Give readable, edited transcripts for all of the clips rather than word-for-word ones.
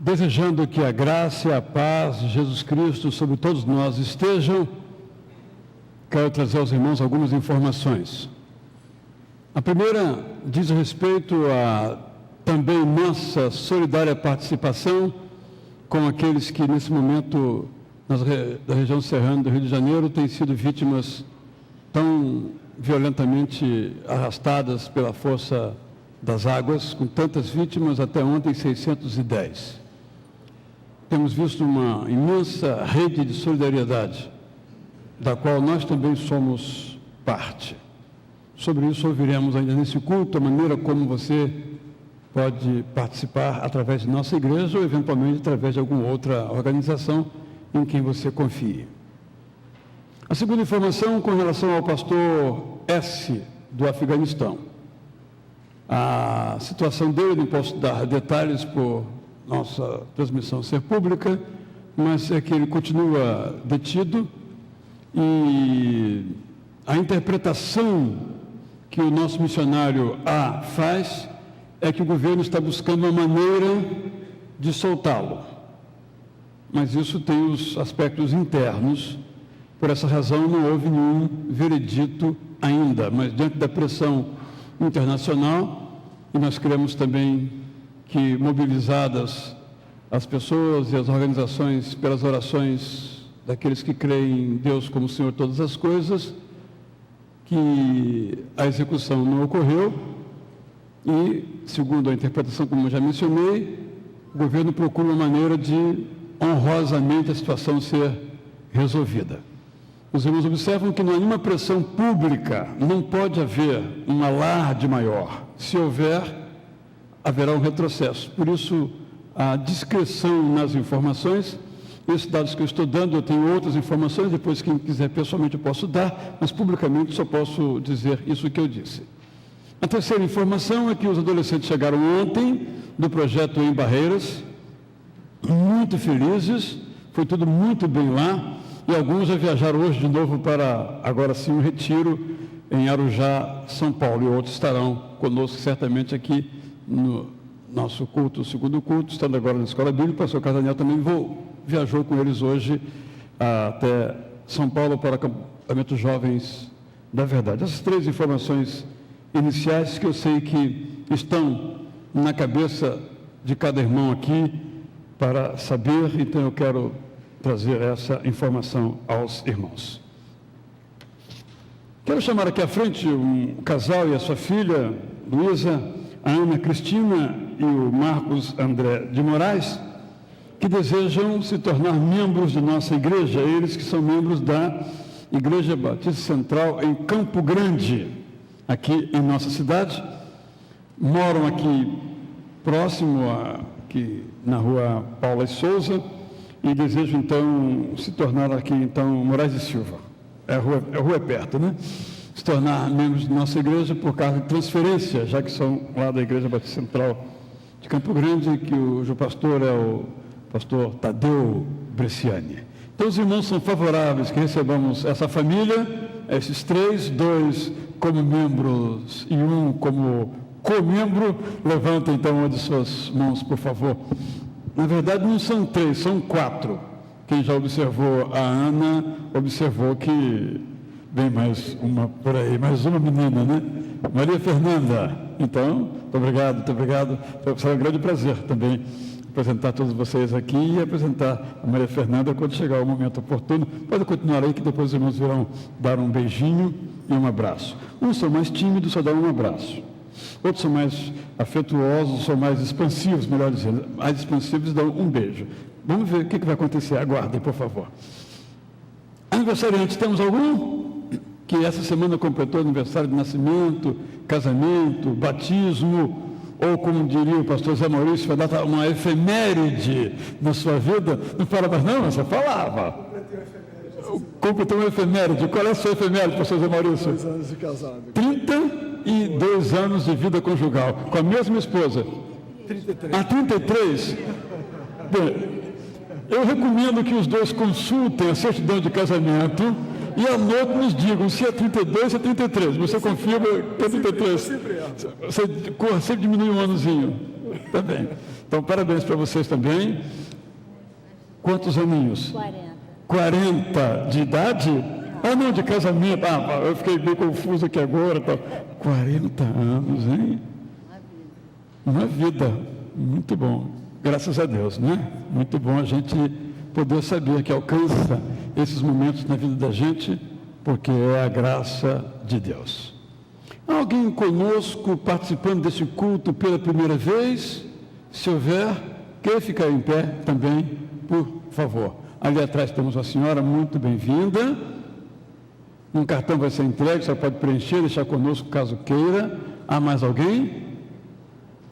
desejando que a graça e a paz de Jesus Cristo sobre todos nós estejam, quero trazer aos irmãos algumas informações. A primeira diz respeito a também nossa solidária participação com aqueles que nesse momento da região serrana do Rio de Janeiro têm sido vítimas tão violentamente arrastadas pela força das águas, com tantas vítimas, até ontem 610. Temos visto uma imensa rede de solidariedade, da qual nós também somos parte. Sobre isso ouviremos ainda nesse culto, a maneira como você pode participar através de nossa igreja ou eventualmente através de alguma outra organização em quem você confie. A segunda informação com relação ao pastor S. do Afeganistão. A situação dele, não posso dar detalhes por nossa transmissão ser pública, mas é que ele continua detido e a interpretação que o nosso missionário A faz é que o governo está buscando uma maneira de soltá-lo. Mas isso tem os aspectos internos. Por essa razão, não houve nenhum veredito ainda. Mas, diante da pressão internacional, e nós cremos também que, mobilizadas as pessoas e as organizações pelas orações daqueles que creem em Deus como Senhor de todas as coisas, que a execução não ocorreu e, segundo a interpretação, como eu já mencionei, o governo procura uma maneira de honrosamente a situação ser resolvida. Os irmãos observam que não há nenhuma pressão pública, não pode haver um alarde maior. Se houver, haverá um retrocesso. Por isso, a discrição nas informações. Esses dados que eu estou dando, eu tenho outras informações, depois quem quiser pessoalmente eu posso dar, mas publicamente só posso dizer isso que eu disse. A terceira informação é que os adolescentes chegaram ontem do projeto Em Barreiras, muito felizes, foi tudo muito bem lá, e alguns já viajaram hoje de novo para, agora sim, um retiro em Arujá, São Paulo, e outros estarão conosco certamente aqui no nosso culto, o segundo culto, estando agora na Escola Bíblica. O pastor Carlos Daniel também viajou com eles hoje até São Paulo para o acampamento Jovens da Verdade. Essas três informações iniciais que eu sei que estão na cabeça de cada irmão aqui para saber, então eu quero trazer essa informação aos irmãos. Quero chamar aqui à frente um casal e a sua filha, Luísa, a Ana Cristina e o Marcos André de Moraes, que desejam se tornar membros de nossa igreja, eles que são membros da Igreja Batista Central em Campo Grande, aqui em nossa cidade, moram aqui próximo, aqui na rua Paula e Souza, e desejam então se tornar aqui, então, Moraes e Silva, a rua é perto, né? Se tornar membros de nossa igreja por causa de transferência, já que são lá da Igreja Batista Central de Campo Grande, que o pastor é o pastor Tadeu Bresciani. Então, os irmãos são favoráveis que recebamos essa família, esses três, dois como membros e um como co-membro. Levantem, então, uma de suas mãos, por favor. Na verdade, não são três, são quatro. Quem já observou a Ana, observou que vem mais uma por aí, mais uma menina, né? Maria Fernanda. Então, muito obrigado, muito obrigado. Será um grande prazer também apresentar todos vocês aqui e apresentar a Maria Fernanda quando chegar o momento oportuno. Pode continuar aí que depois os irmãos virão dar um beijinho e um abraço. Uns são mais tímidos, só dão um abraço. Outros são mais afetuosos, são mais expansivos, melhor dizendo. Mais expansivos dão um beijo. Vamos ver o que vai acontecer. Aguardem, por favor. Aniversariantes, temos algum? Que essa semana completou aniversário de nascimento, casamento, batismo, ou como diria o pastor Zé Maurício, vai dar uma efeméride na sua vida. Não fala mais não, você falava. Completou uma efeméride. Qual é a sua efeméride, pastor Zé Maurício? 2 anos de casado. 32 anos de vida conjugal, com a mesma esposa. 33. Ah, 33? Bem, eu recomendo que os dois consultem a certidão de casamento e à noite nos digam se é 32 ou se é 33. Você confirma que é 33. Você sempre diminui um anozinho. Tá bem. Então, parabéns para vocês também. Quantos aninhos? 40 de idade? Ah, não, de casamento. Ah, eu fiquei meio confuso aqui agora. Tá. 40 anos, hein? Uma vida. Muito bom. Graças a Deus, né? Muito bom a gente poder saber que alcança esses momentos na vida da gente, porque é a graça de Deus. Há alguém conosco participando desse culto pela primeira vez? Se houver, quer ficar em pé também, por favor. Ali atrás temos a senhora, muito bem-vinda. Um cartão vai ser entregue, você pode preencher, deixar conosco caso queira. Há mais alguém?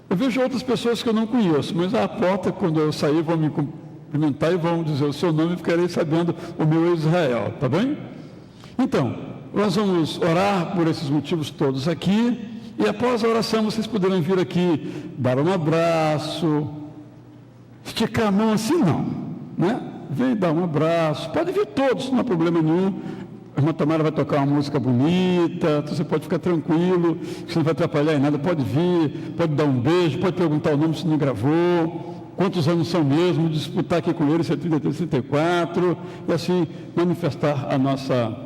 Eu vejo outras pessoas que eu não conheço, mas à porta, quando eu sair, vão me cumprimentar e vão dizer o seu nome e ficarei sabendo o meu Israel, tá bem? Então, nós vamos orar por esses motivos todos aqui, e após a oração vocês poderão vir aqui dar um abraço, esticar a mão assim não, né? Vem dar um abraço, pode vir todos, não há problema nenhum. A irmã Tamara vai tocar uma música bonita, então você pode ficar tranquilo, você não vai atrapalhar em nada, pode vir, pode dar um beijo, pode perguntar o nome se não gravou, quantos anos são mesmo, disputar aqui com ele, se é 33, 34, e assim manifestar a nossa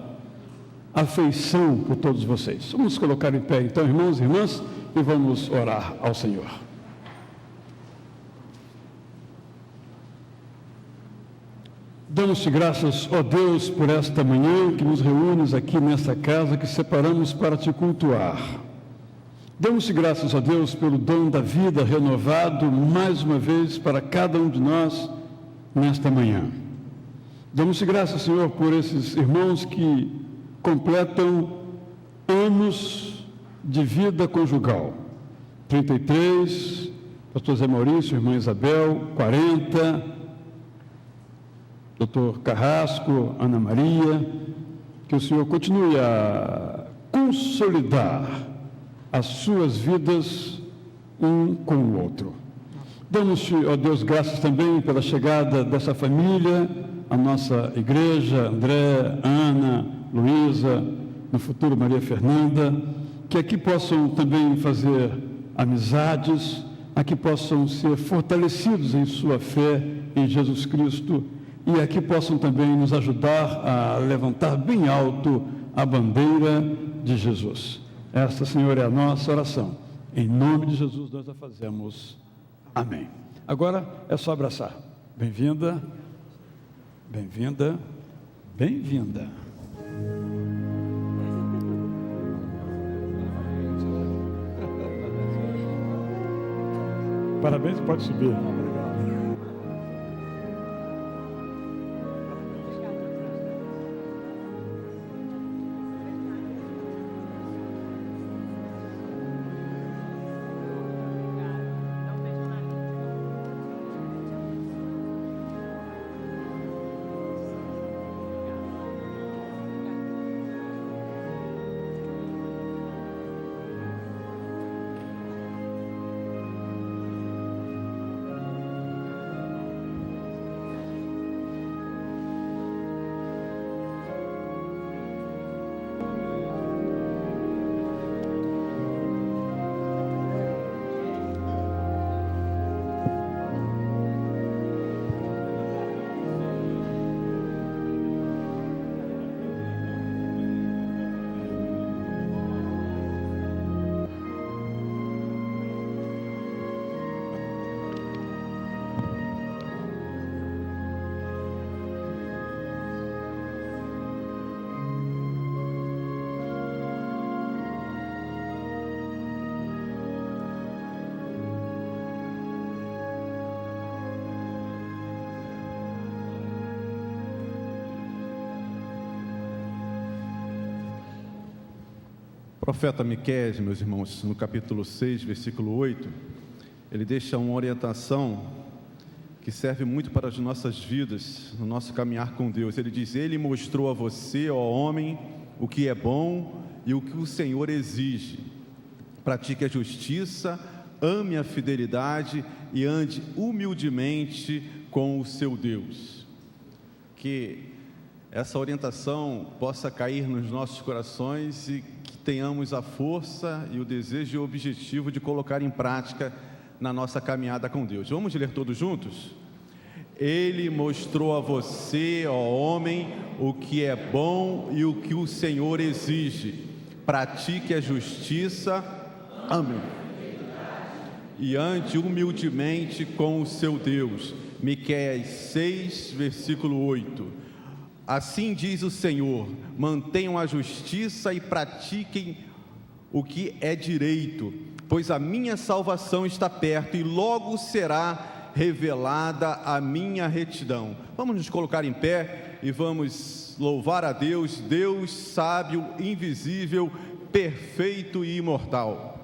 afeição por todos vocês. Vamos colocar em pé então, irmãos e irmãs, e vamos orar ao Senhor. Damos-te graças, ó Deus, por esta manhã que nos reúnes aqui nesta casa que separamos para te cultuar. Damos-te graças, ó Deus, pelo dom da vida renovado mais uma vez para cada um de nós nesta manhã. Damos-te graças, Senhor, por esses irmãos que completam anos de vida conjugal. 33, pastor Zé Maurício, irmã Isabel, 40, doutor Carrasco, Ana Maria, que o Senhor continue a consolidar as suas vidas um com o outro. Damos-te, ó Deus, graças também pela chegada dessa família, a nossa igreja, André, Ana, Luísa, no futuro Maria Fernanda, que aqui possam também fazer amizades, aqui possam ser fortalecidos em sua fé em Jesus Cristo, e aqui possam também nos ajudar a levantar bem alto a bandeira de Jesus. Esta, Senhor, é a nossa oração. Em nome de Jesus nós a fazemos. Amém. Agora é só abraçar. Bem-vinda, bem-vinda, bem-vinda. Parabéns, pode subir. O profeta Miqueias, meus irmãos, no capítulo 6, versículo 8, ele deixa uma orientação que serve muito para as nossas vidas, no nosso caminhar com Deus. Ele diz: Ele mostrou a você, ó homem, o que é bom e o que o Senhor exige. Pratique a justiça, ame a fidelidade e ande humildemente com o seu Deus. Que essa orientação possa cair nos nossos corações e que tenhamos a força e o desejo e o objetivo de colocar em prática na nossa caminhada com Deus. Vamos ler todos juntos? Ele mostrou a você, ó homem, o que é bom e o que o Senhor exige. Pratique a justiça. Amém. E ande humildemente com o seu Deus. Miqueias 6, versículo 8. Assim diz o Senhor: mantenham a justiça e pratiquem o que é direito, pois a minha salvação está perto e logo será revelada a minha retidão. Vamos nos colocar em pé e vamos louvar a Deus, Deus sábio, invisível, perfeito e imortal.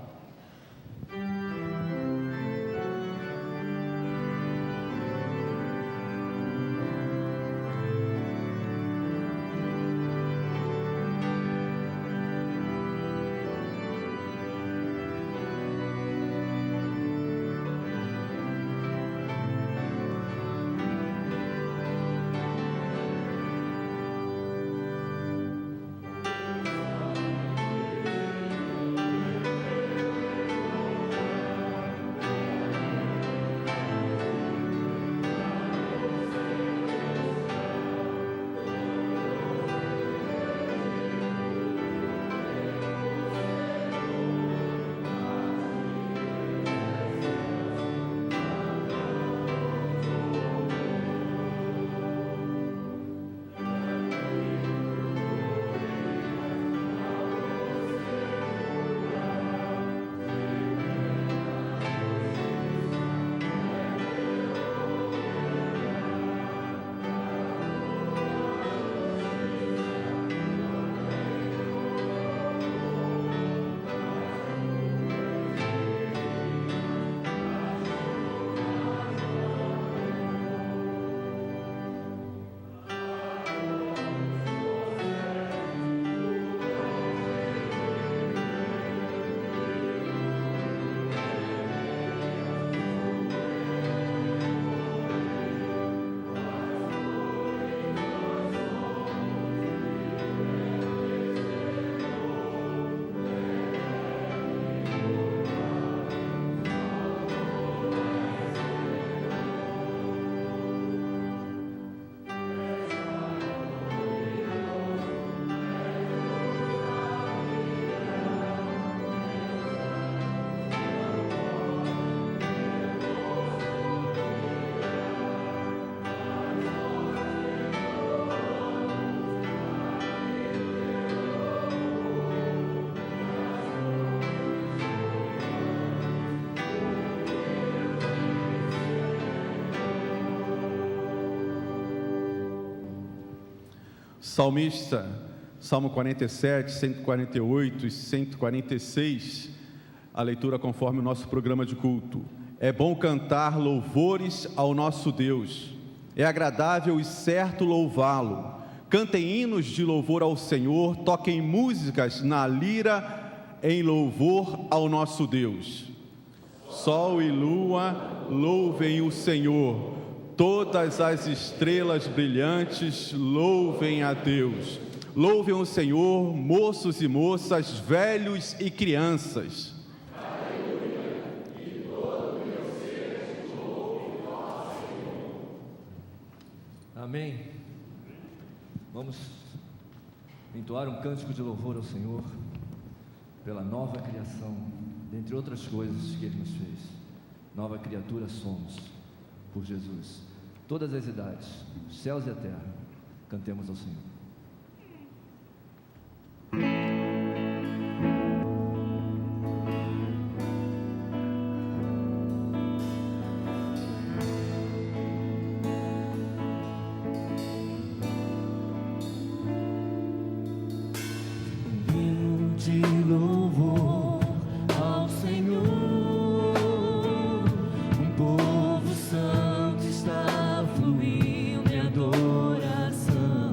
Salmista, Salmo 47, 148 e 146, a leitura conforme o nosso programa de culto. É bom cantar louvores ao nosso Deus, é agradável e certo louvá-lo. Cantem hinos de louvor ao Senhor, toquem músicas na lira em louvor ao nosso Deus. Sol e lua louvem o Senhor. Todas as estrelas brilhantes louvem a Deus. Louvem o Senhor, moços e moças, velhos e crianças. Aleluia. E todo o meu ser louve ao Senhor. Amém. Vamos entoar um cântico de louvor ao Senhor pela nova criação, dentre outras coisas que Ele nos fez. Nova criatura somos por Jesus. Todas as idades, os céus e a terra, cantemos ao Senhor. Santo está fluindo em adoração.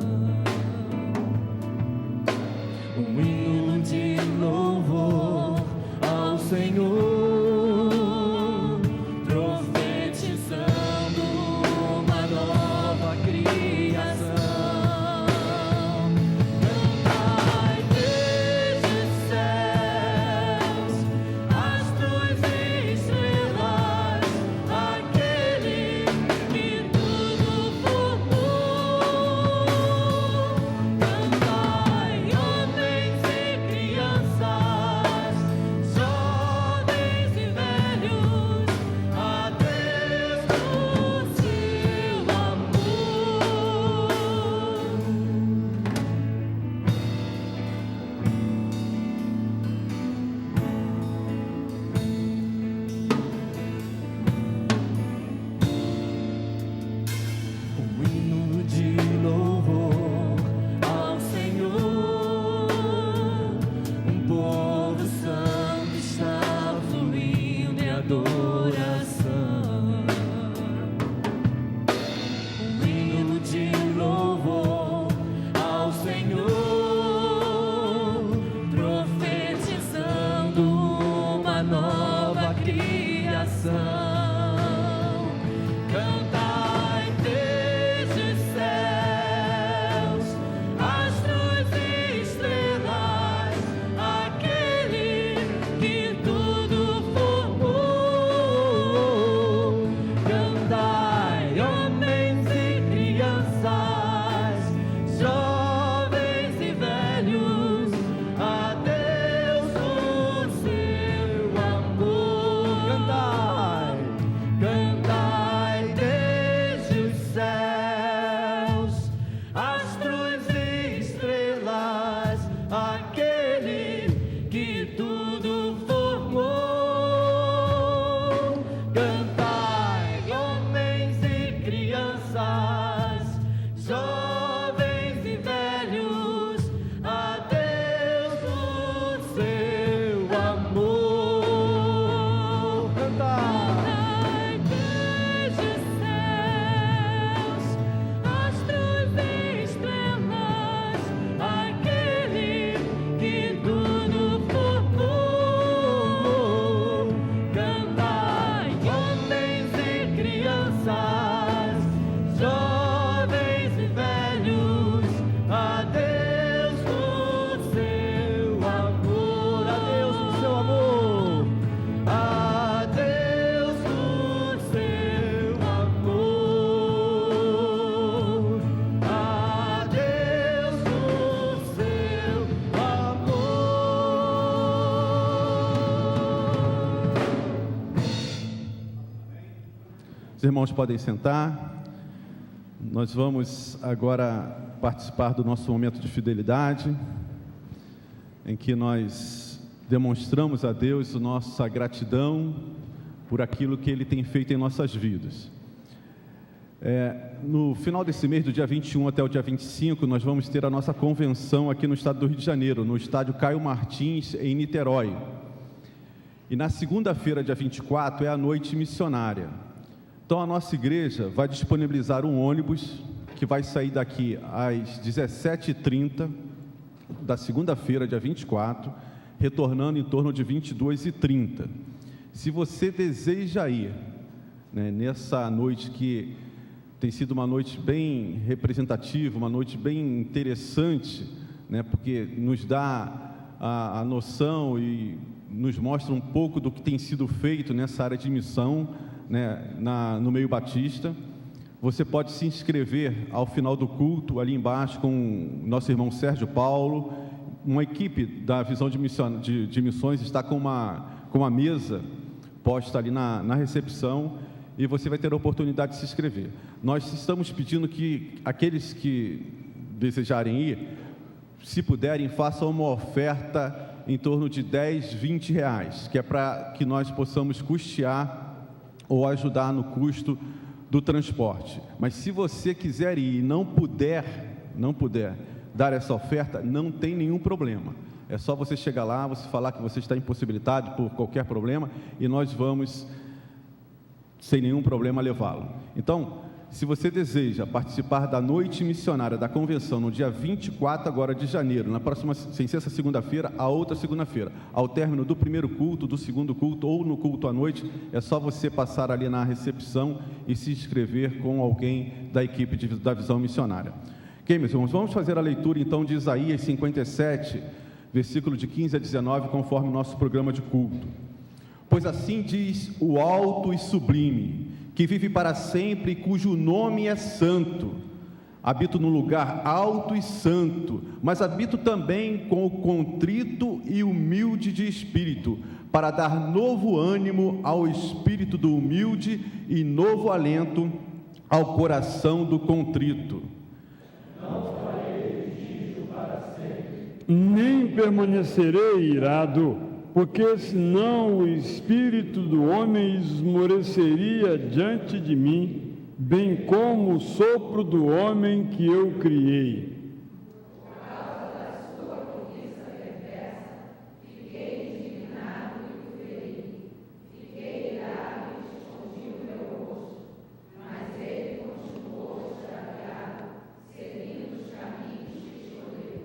Os irmãos podem sentar. Nós vamos agora participar do nosso momento de fidelidade, em que nós demonstramos a Deus a nossa gratidão por aquilo que Ele tem feito em nossas vidas. No final desse mês, do dia 21 até o dia 25, nós vamos ter a nossa convenção aqui no estado do Rio de Janeiro, no estádio Caio Martins, em Niterói. E na segunda-feira, dia 24, é a noite missionária. Então a nossa igreja vai disponibilizar um ônibus que vai sair daqui às 17h30 da segunda-feira, dia 24, retornando em torno de 22h30. Se você deseja ir, nessa noite que tem sido uma noite bem representativa, uma noite bem interessante, porque nos dá a noção e nos mostra um pouco do que tem sido feito nessa área de missão, no meio batista. Você pode se inscrever ao final do culto, ali embaixo, com o nosso irmão Sérgio Paulo. Uma equipe da Visão de Missões está com uma mesa posta ali na recepção, e você vai ter a oportunidade de se inscrever. Nós estamos pedindo que aqueles que desejarem ir, se puderem, façam uma oferta em torno de R$10, R$20, que é para que nós possamos custear ou ajudar no custo do transporte. Mas se você quiser ir e não puder dar essa oferta, não tem nenhum problema. É só você chegar lá, você falar que você está impossibilitado por qualquer problema, e nós vamos, sem nenhum problema, levá-lo. Então, se você deseja participar da noite missionária da convenção no dia 24 agora de janeiro, na próxima, sem ser essa segunda-feira, a outra segunda-feira, ao término do primeiro culto, do segundo culto ou no culto à noite, é só você passar ali na recepção e se inscrever com alguém da equipe da Visão Missionária. Ok, meus irmãos, vamos fazer a leitura então de Isaías 57, versículo de 15 a 19, conforme o nosso programa de culto. Pois assim diz o alto e sublime, que vive para sempre e cujo nome é santo. Habito num lugar alto e santo, mas habito também com o contrito e humilde de espírito, para dar novo ânimo ao espírito do humilde e novo alento ao coração do contrito. Não farei juízo para sempre, nem permanecerei irado, porque senão o espírito do homem esmoreceria diante de mim, bem como o sopro do homem que eu criei. por causa da sua cobiça perversa, fiquei indignado e o feri. Fiquei irado e escondi o meu rosto, mas ele continuou extraviado, seguindo os caminhos que escolheu.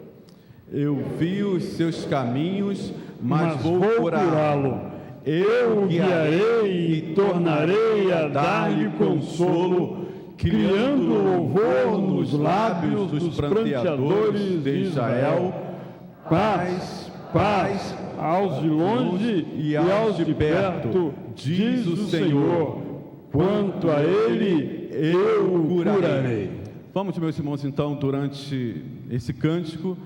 Eu vi os seus caminhos, mas vou curá-lo. Eu o guiarei e tornarei a dar-lhe consolo, criando louvor nos lábios dos pranteadores de Israel. Paz, paz aos de longe e aos de perto, diz o Senhor. Quanto a ele, eu o curarei. Vamos, meus irmãos, então, durante esse cântico,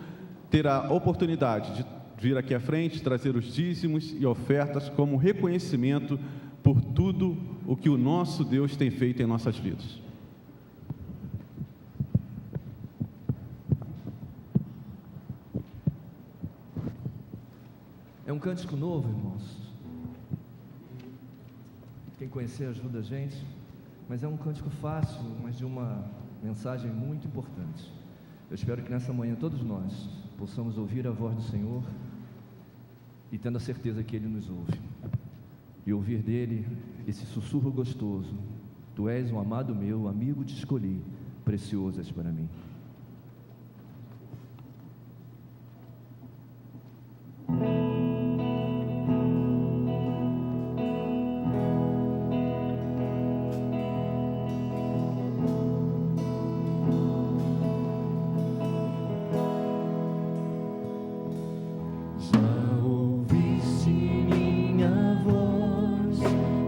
ter a oportunidade de vir aqui à frente, trazer os dízimos e ofertas como reconhecimento por tudo o que o nosso Deus tem feito em nossas vidas. É um cântico novo, irmãos. Quem conhecer ajuda a gente, mas é um cântico fácil, mas de uma mensagem muito importante. Eu espero que nessa manhã todos nós possamos ouvir a voz do Senhor e tendo a certeza que Ele nos ouve, e ouvir dele esse sussurro gostoso: Tu és um amado meu, amigo te escolhi, precioso és para mim.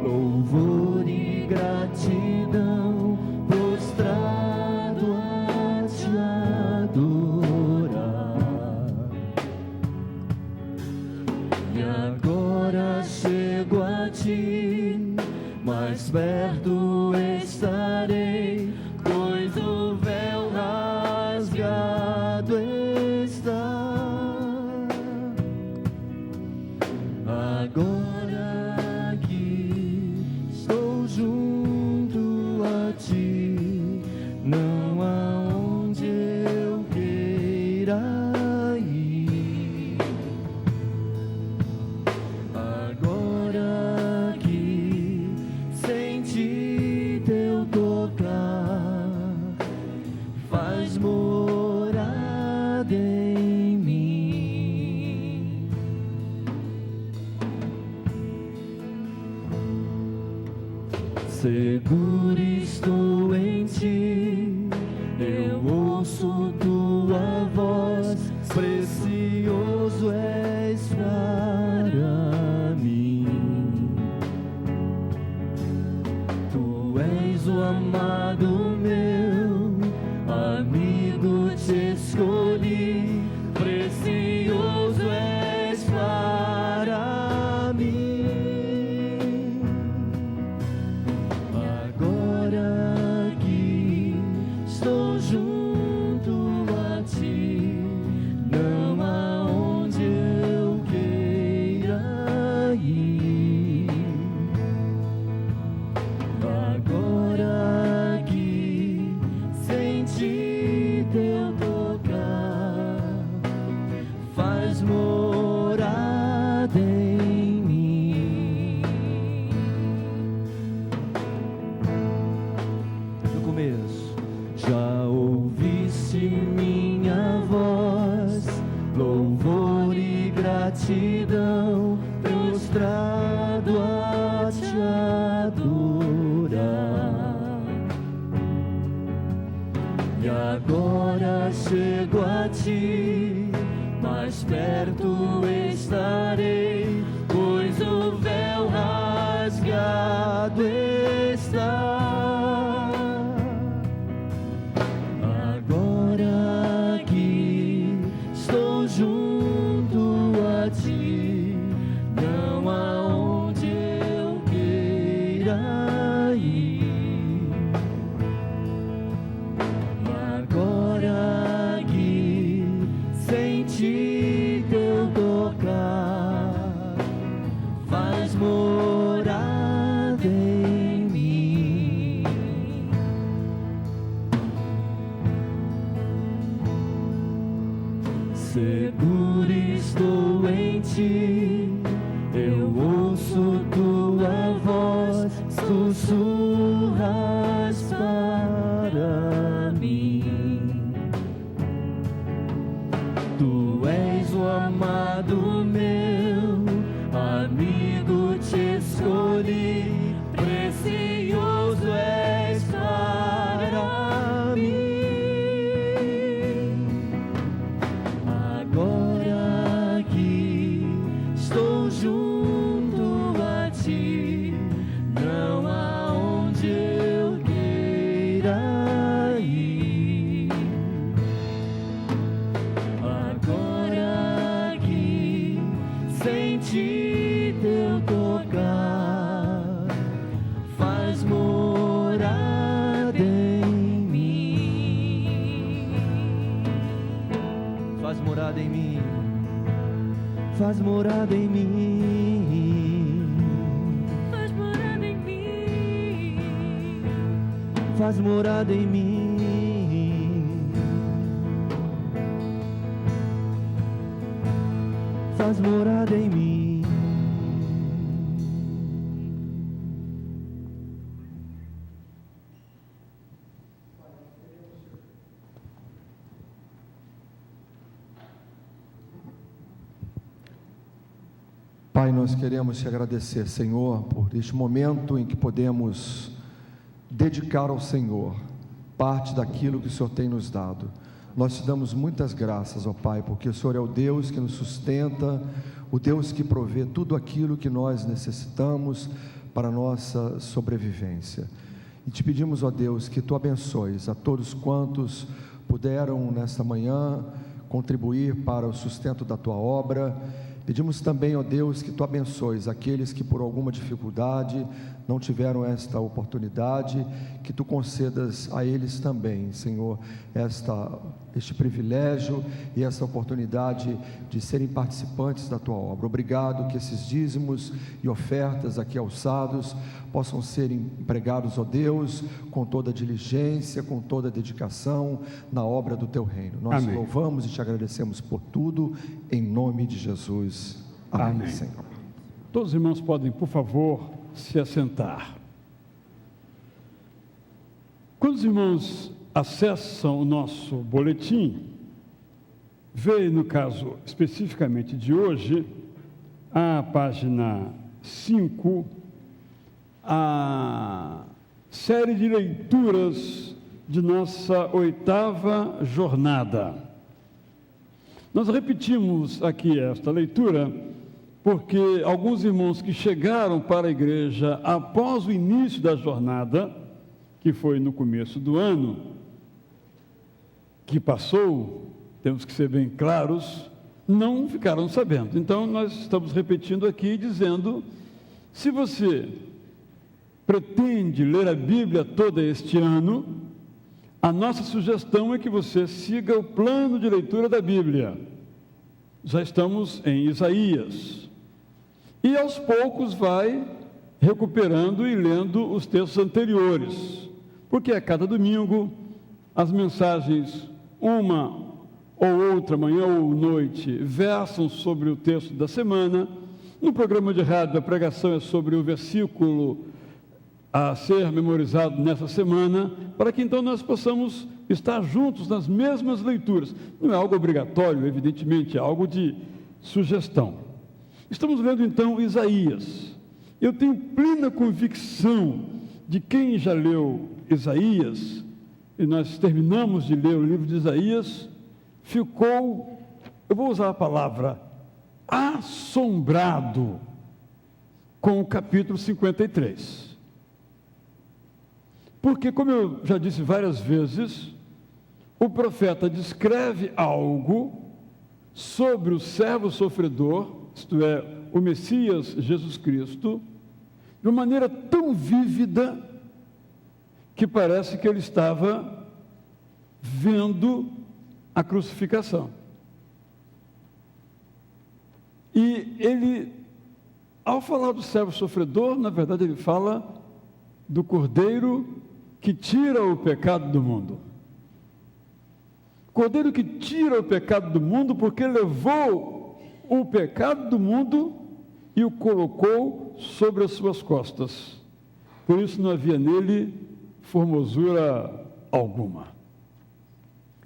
Louvor e gratidão, prostrado a ti. ir. Agora que senti teu tocar, faz morada em mim. Seguro estou em ti, eu ouço tua voz, precioso és para mim. Tu és o amado meu, amigo te escolhi, precioso és para mim. Agora que estou junto a ti, não há onde eu queira ir. Agora que senti teu tocar, faz morada em mim. No começo, já ouviste minha voz, louvor e gratidão, prostrado a te adorar. E agora chego a ti, mais perto estarei, pois o véu rasgado está. Agora que estou junto a ti, não há onde eu queira ir. Agora que senti teu tocar, faz morada em mim. Seguro estou em ti, eu ouço tua voz, sussurras para mim. Tu és o amado meu, amigo te escolhi, precioso és para mim. Agora que estou junto a ti, não há onde eu queira ir. Agora que senti teu tocar, faz morada em mim. Faz morada em mim. Faz morada em mim. Faz morada em mim. Faz morada em mim. Faz morada em mim. Pai, nós queremos te agradecer, Senhor, por este momento em que podemos dedicar ao Senhor parte daquilo que o Senhor tem nos dado. Nós te damos muitas graças, ó Pai, porque o Senhor é o Deus que nos sustenta, o Deus que provê tudo aquilo que nós necessitamos para a nossa sobrevivência. E te pedimos, ó Deus, que Tu abençoes a todos quantos puderam nesta manhã contribuir para o sustento da Tua obra. Pedimos também, ó Deus, que Tu abençoes aqueles que por alguma dificuldade não tiveram esta oportunidade, que Tu concedas a eles também, Senhor, este privilégio e essa oportunidade de serem participantes da Tua obra. Obrigado que esses dízimos e ofertas aqui alçados possam ser empregados, ó Deus, com toda diligência, com toda dedicação na obra do Teu reino. Nós Amém. louvamos e Te agradecemos por tudo, em nome de Jesus. Amém, Amém. Senhor. Todos os irmãos podem, por favor, se assentar. Quando os irmãos acessam o nosso boletim, vê, no caso especificamente de hoje, a página 5, a série de leituras de nossa 8ª jornada. Nós repetimos aqui esta leitura porque alguns irmãos que chegaram para a igreja após o início da jornada, que foi no começo do ano, que passou, temos que ser bem claros, não ficaram sabendo. Então, nós estamos repetindo aqui, dizendo, se você pretende ler a Bíblia toda este ano, a nossa sugestão é que você siga o plano de leitura da Bíblia. Já estamos em Isaías. E aos poucos vai recuperando e lendo os textos anteriores, porque a cada domingo as mensagens, uma ou outra, manhã ou noite, versam sobre o texto da semana. No programa de rádio, a pregação é sobre o versículo a ser memorizado nessa semana, para que então nós possamos estar juntos nas mesmas leituras. Não é algo obrigatório, evidentemente, é algo de sugestão. Estamos lendo então Isaías. Eu tenho plena convicção de quem já leu Isaías, e nós terminamos de ler o livro de Isaías, ficou, eu vou usar a palavra, assombrado com o capítulo 53. Porque, como eu já disse várias vezes, o profeta descreve algo sobre o servo sofredor, isto é, o Messias Jesus Cristo, de uma maneira tão vívida que parece que ele estava vendo a crucificação. E ele, ao falar do servo sofredor, na verdade ele fala do Cordeiro que tira o pecado do mundo. Cordeiro que tira o pecado do mundo, porque levou o pecado do mundo e o colocou sobre as suas costas. Por isso não havia nele formosura alguma.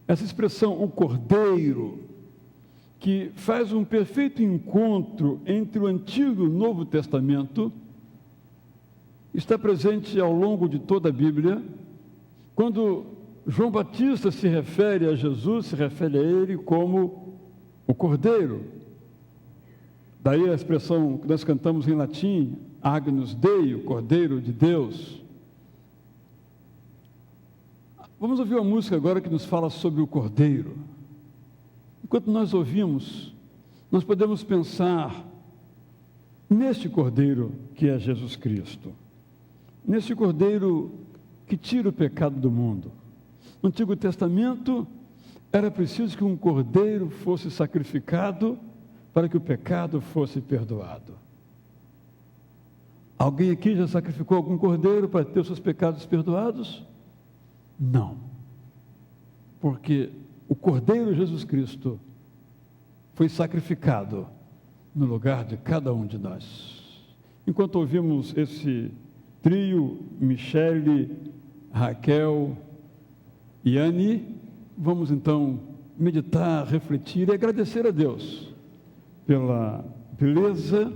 Essa expressão, o Cordeiro, que faz um perfeito encontro entre o Antigo e o Novo Testamento, está presente ao longo de toda a Bíblia. Quando João Batista se refere a Jesus, se refere a ele como o Cordeiro. Daí a expressão que nós cantamos em latim, Agnus Dei, o Cordeiro de Deus. Vamos ouvir uma música agora que nos fala sobre o Cordeiro. Enquanto nós ouvimos, nós podemos pensar neste Cordeiro que é Jesus Cristo. Nesse Cordeiro que tira o pecado do mundo. No Antigo Testamento, era preciso que um Cordeiro fosse sacrificado para que o pecado fosse perdoado. Alguém aqui já sacrificou algum cordeiro para ter os seus pecados perdoados? Não. Porque o Cordeiro Jesus Cristo foi sacrificado no lugar de cada um de nós. Enquanto ouvimos esse trio, Michele, Raquel e Anne, vamos então meditar, refletir e agradecer a Deus pela beleza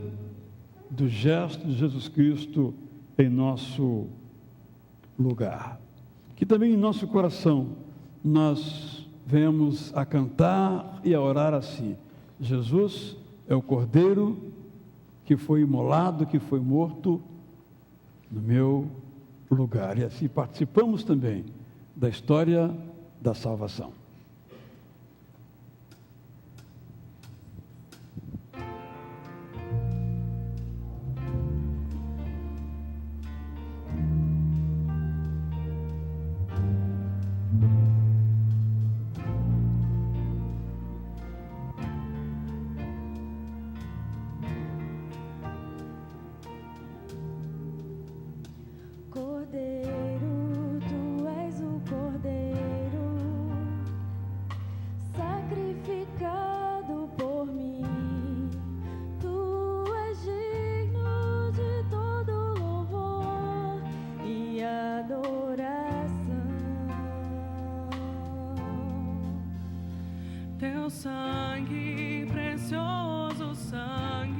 do gesto de Jesus Cristo em nosso lugar. Que também em nosso coração nós venhamos a cantar e a orar assim: Jesus é o Cordeiro que foi imolado, que foi morto no meu lugar. E assim participamos também da história da salvação. Teu sangue, precioso sangue,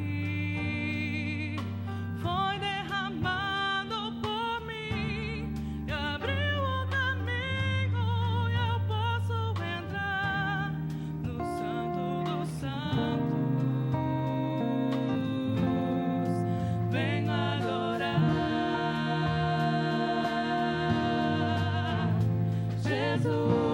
foi derramado por mim e abriu o caminho. Eu posso entrar no Santo dos Santos. Venho adorar Jesus.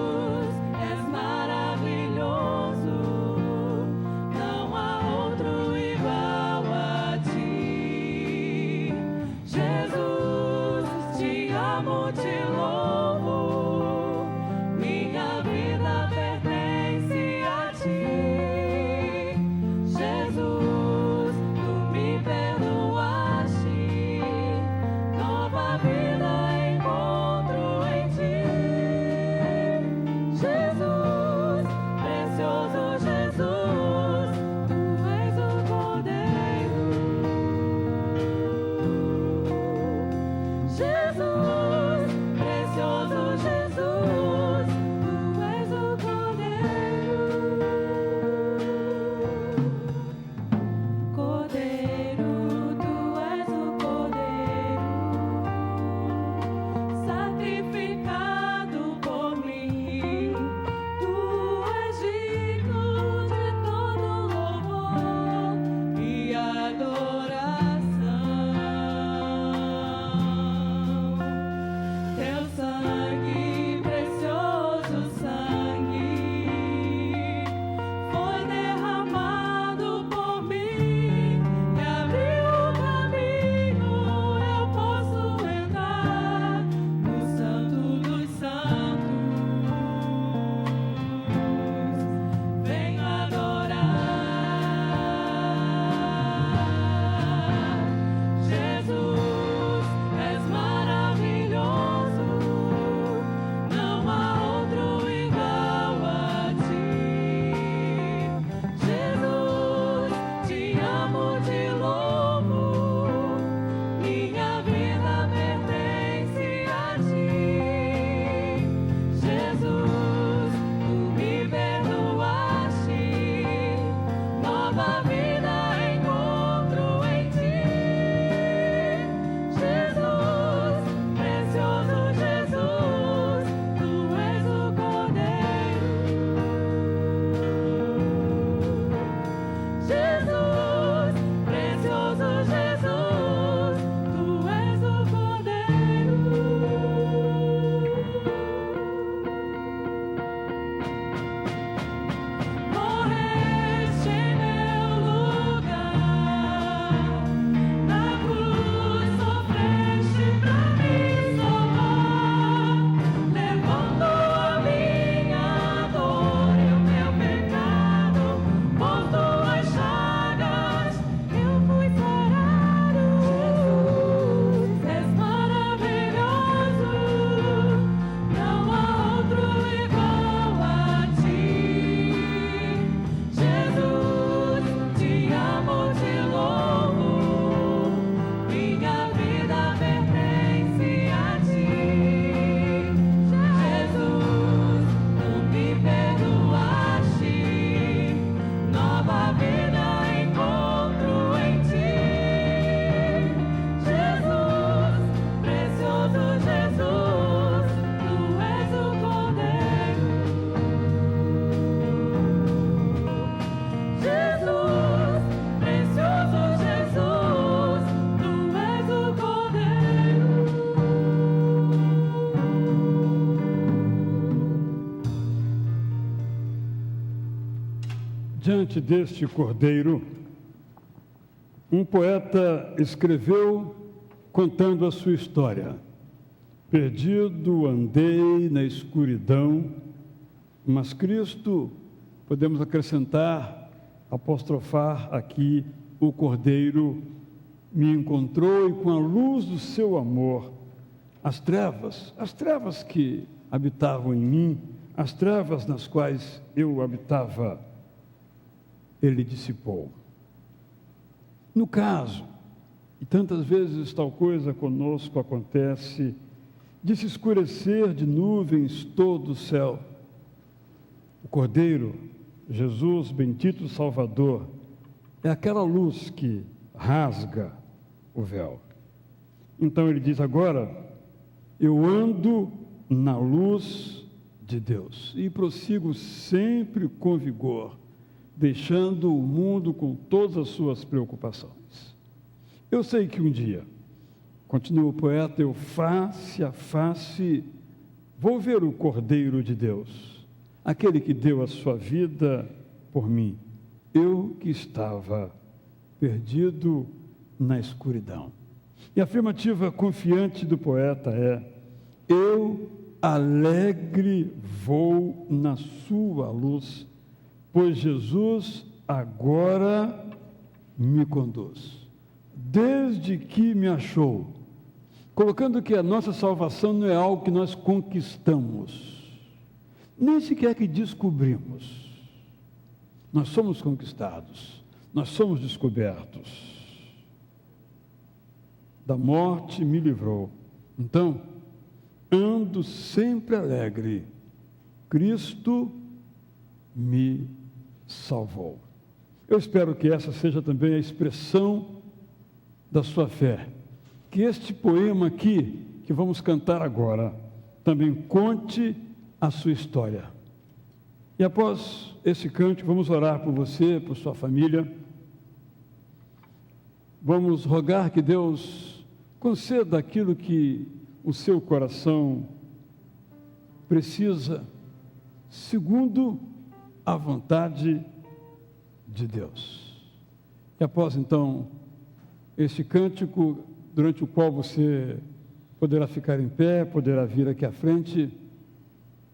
Diante deste cordeiro, um poeta escreveu contando a sua história. Perdido andei na escuridão, mas Cristo, podemos acrescentar, apostrofar aqui, o cordeiro me encontrou e com a luz do seu amor, as trevas que habitavam em mim, as trevas nas quais eu habitava, ele dissipou. No caso, e tantas vezes tal coisa conosco acontece, de se escurecer de nuvens todo o céu, o Cordeiro Jesus, bendito Salvador, é aquela luz que rasga o véu. Então ele diz agora: eu ando na luz de Deus e prossigo sempre com vigor, deixando o mundo com todas as suas preocupações. Eu sei que um dia, continua o poeta, eu face a face vou ver o Cordeiro de Deus, aquele que deu a sua vida por mim, eu que estava perdido na escuridão. E a afirmativa confiante do poeta é: eu alegre vou na sua luz, pois Jesus agora me conduz. Desde que me achou, colocando que a nossa salvação não é algo que nós conquistamos, nem sequer que descobrimos. Nós somos conquistados, nós somos descobertos. Da morte me livrou. Então, ando sempre alegre. Cristo me salvou. Eu espero que essa seja também a expressão da sua fé. Que este poema aqui, que vamos cantar agora, também conte a sua história. E após esse cântico, vamos orar por você, por sua família. Vamos rogar que Deus conceda aquilo que o seu coração precisa, segundo a vontade de Deus. E após, então, este cântico, durante o qual você poderá ficar em pé, poderá vir aqui à frente,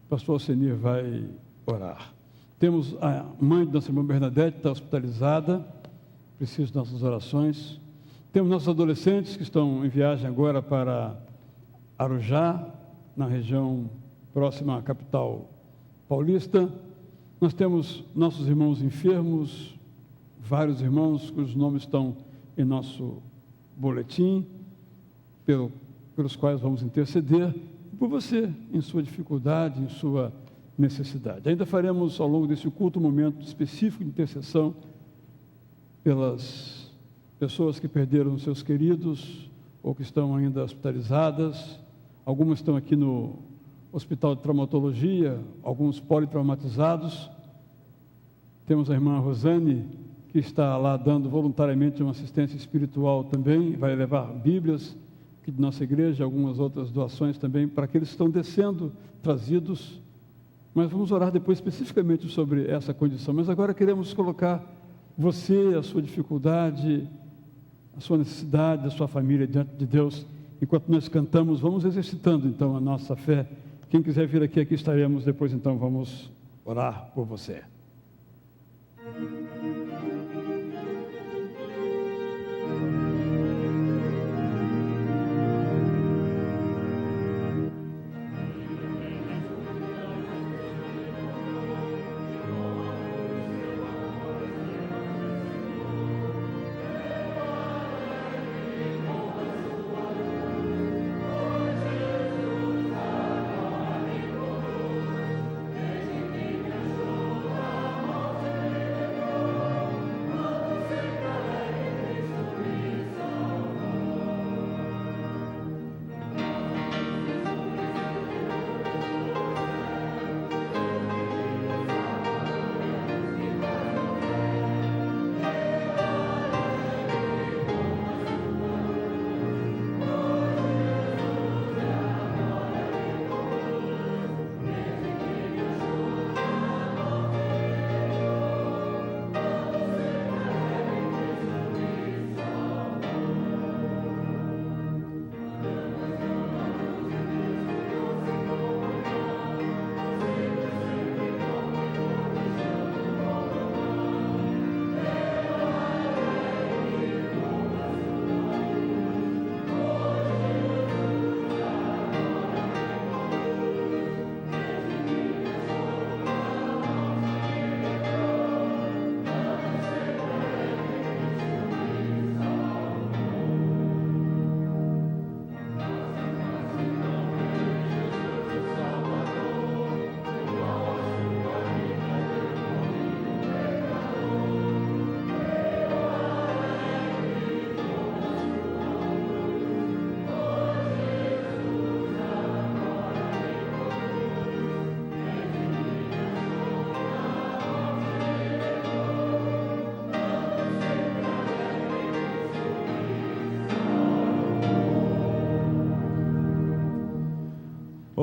o pastor Alcenir vai orar. Temos a mãe de nossa irmã Bernadette, que está hospitalizada, precisa de nossas orações. Temos nossos adolescentes que estão em viagem agora para Arujá, na região próxima à capital paulista. Nós temos nossos irmãos enfermos, vários irmãos cujos nomes estão em nosso boletim, pelos quais vamos interceder, e por você, em sua dificuldade, em sua necessidade. Ainda faremos, ao longo desse culto, um momento específico de intercessão pelas pessoas que perderam seus queridos ou que estão ainda hospitalizadas. Algumas estão aqui no Hospital de Traumatologia, alguns politraumatizados. Temos a irmã Rosane, que está lá dando voluntariamente uma assistência espiritual também, vai levar Bíblias aqui de nossa igreja, algumas outras doações também, para aqueles que estão descendo, trazidos. Mas vamos orar depois especificamente sobre essa condição. Mas agora queremos colocar você, a sua dificuldade, a sua necessidade, a sua família diante de Deus. Enquanto nós cantamos, vamos exercitando então a nossa fé. Quem quiser vir aqui estaremos. Depois então vamos orar por você.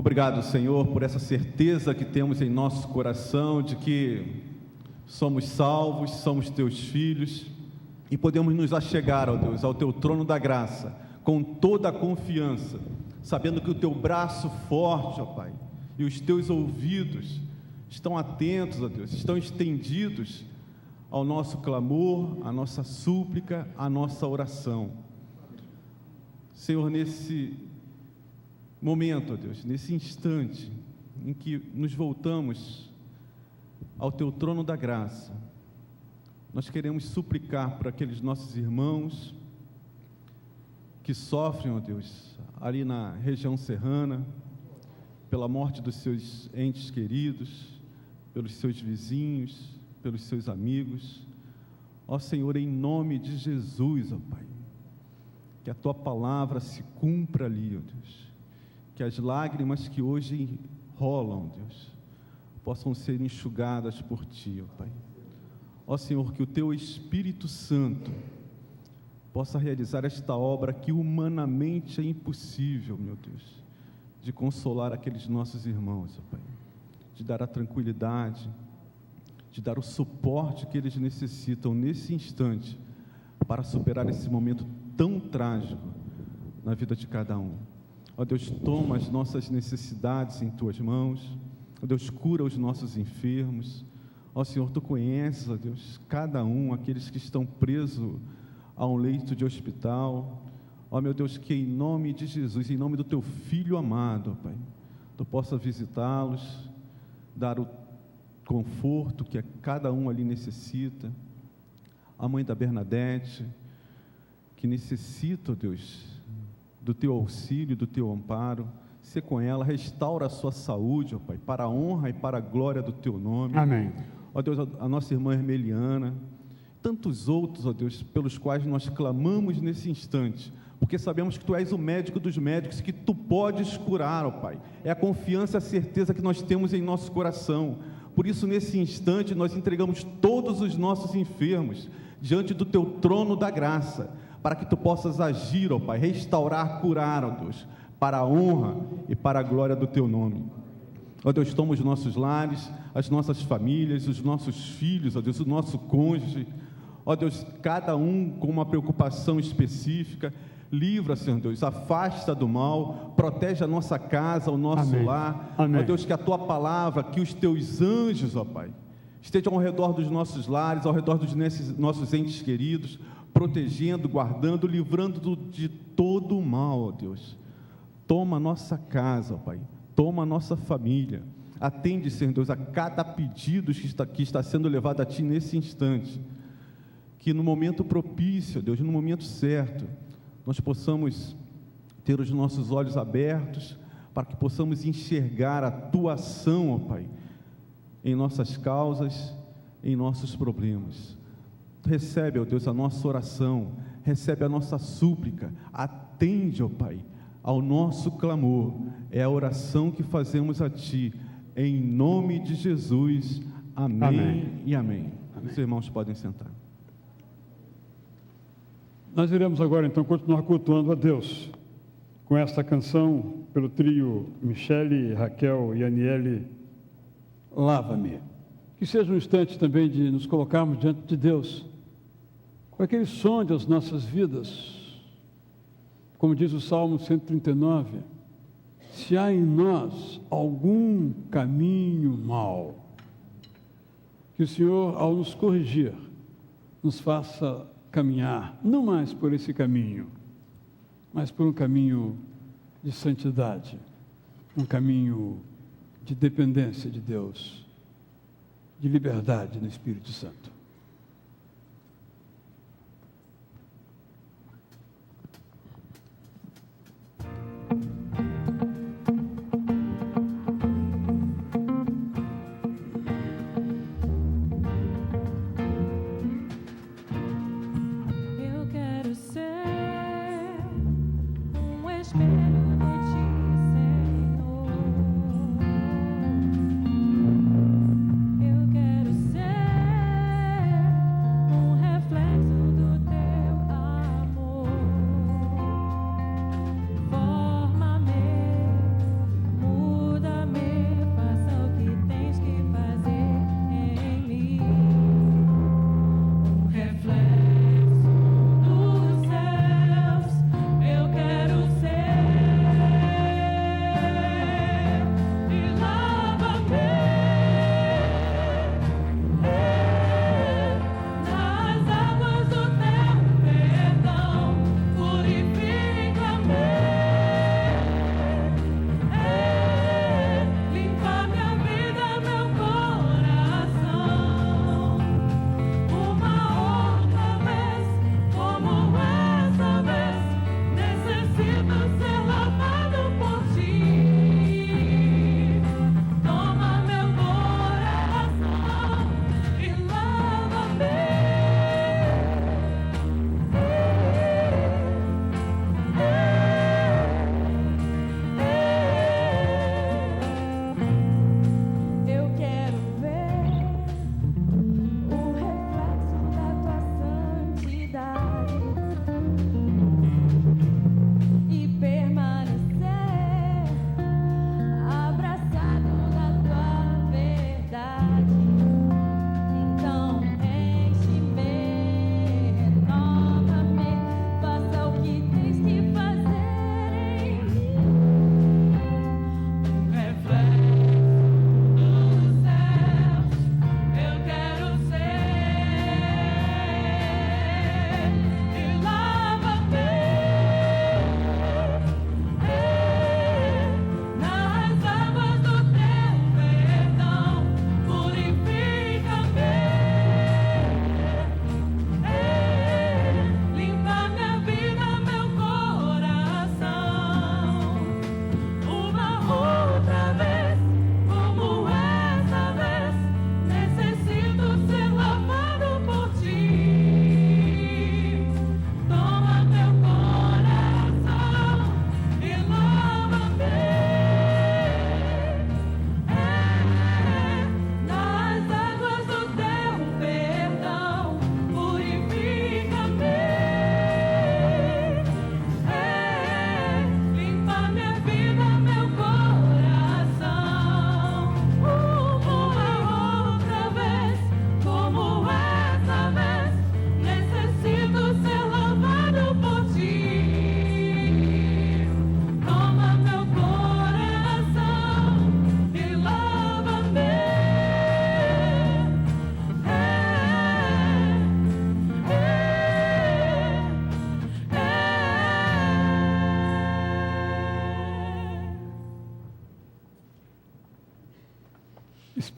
Obrigado, Senhor, por essa certeza que temos em nosso coração de que somos salvos, somos teus filhos e podemos nos achegar, ó Deus, ao teu trono da graça com toda a confiança, sabendo que o teu braço forte, ó Pai, e os teus ouvidos estão atentos, ó Deus, estão estendidos ao nosso clamor, à nossa súplica, à nossa oração. Senhor, nesse momento, ó Deus, nesse instante em que nos voltamos ao teu trono da graça, nós queremos suplicar por aqueles nossos irmãos que sofrem, ó Deus, ali na região serrana, pela morte dos seus entes queridos, pelos seus vizinhos, pelos seus amigos. Ó Senhor, em nome de Jesus, ó Pai, que a tua palavra se cumpra ali, ó Deus, que as lágrimas que hoje rolam, Deus, possam ser enxugadas por Ti, ó Pai. Ó Senhor, que o Teu Espírito Santo possa realizar esta obra que humanamente é impossível, meu Deus, de consolar aqueles nossos irmãos, ó Pai, de dar a tranquilidade, de dar o suporte que eles necessitam nesse instante para superar esse momento tão trágico na vida de cada um. Ó Deus, toma as nossas necessidades em Tuas mãos. Ó Deus, cura os nossos enfermos. Ó Senhor, Tu conheces, ó Deus, cada um, aqueles que estão presos a um leito de hospital. Ó meu Deus, que em nome de Jesus, em nome do Teu Filho amado, ó Pai, Tu possa visitá-los, dar o conforto que cada um ali necessita. A mãe da Bernadette, que necessita, ó Deus, do Teu auxílio, do Teu amparo, ser com ela, restaura a sua saúde, ó Pai, para a honra e para a glória do Teu nome. Amém. Ó Deus, a nossa irmã Hermeliana, tantos outros, ó Deus, pelos quais nós clamamos nesse instante, porque sabemos que Tu és o médico dos médicos, que Tu podes curar, ó Pai. É a confiança e a certeza que nós temos em nosso coração. Por isso, nesse instante, nós entregamos todos os nossos enfermos diante do Teu trono da graça, para que Tu possas agir, ó Pai, restaurar, curar, ó Deus, para a honra e para a glória do Teu nome. Ó Deus, toma os nossos lares, as nossas famílias, os nossos filhos, ó Deus, o nosso cônjuge, ó Deus, cada um com uma preocupação específica. Livra, Senhor Deus, afasta do mal, protege a nossa casa, o nosso Amém. lar. Amém. Ó Deus, que a Tua palavra, que os Teus anjos, ó Pai, estejam ao redor dos nossos lares, ao redor dos nossos entes queridos, protegendo, guardando, livrando de todo o mal, ó Deus. Toma a nossa casa, ó Pai, toma a nossa família. Atende, Senhor Deus, a cada pedido que está sendo levado a Ti nesse instante. Que no momento propício, ó Deus, no momento certo, nós possamos ter os nossos olhos abertos, para que possamos enxergar a Tua ação, ó Pai, em nossas causas, em nossos problemas. Recebe, ó Deus, a nossa oração, recebe a nossa súplica, atende, ó Pai, ao nosso clamor. É a oração que fazemos a Ti, em nome de Jesus. Amém, Amém. E amém. Amém. Os irmãos podem sentar. Nós iremos agora, então, continuar cultuando a Deus com esta canção pelo trio Michele, Raquel e Aniele, Lava-me. Que seja um instante também de nos colocarmos diante de Deus, com aquele som das nossas vidas, como diz o Salmo 139, se há em nós algum caminho mau, que o Senhor, ao nos corrigir, nos faça caminhar, não mais por esse caminho, mas por um caminho de santidade, um caminho de dependência de Deus, de liberdade no Espírito Santo. Eu quero ser um espelho de Ti, Senhor. Eu quero ser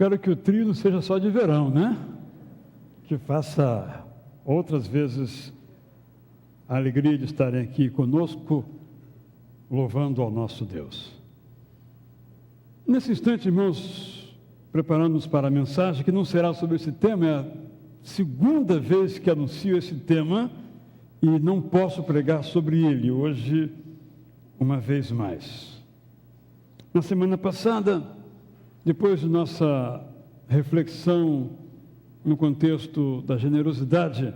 espero que o trio não seja só de verão, né? Que faça outras vezes a alegria de estarem aqui conosco, louvando ao nosso Deus. Nesse instante, irmãos, preparando-nos para a mensagem, que não será sobre esse tema, é a segunda vez que anuncio esse tema e não posso pregar sobre ele hoje, uma vez mais. Na semana passada, depois de nossa reflexão no contexto da generosidade,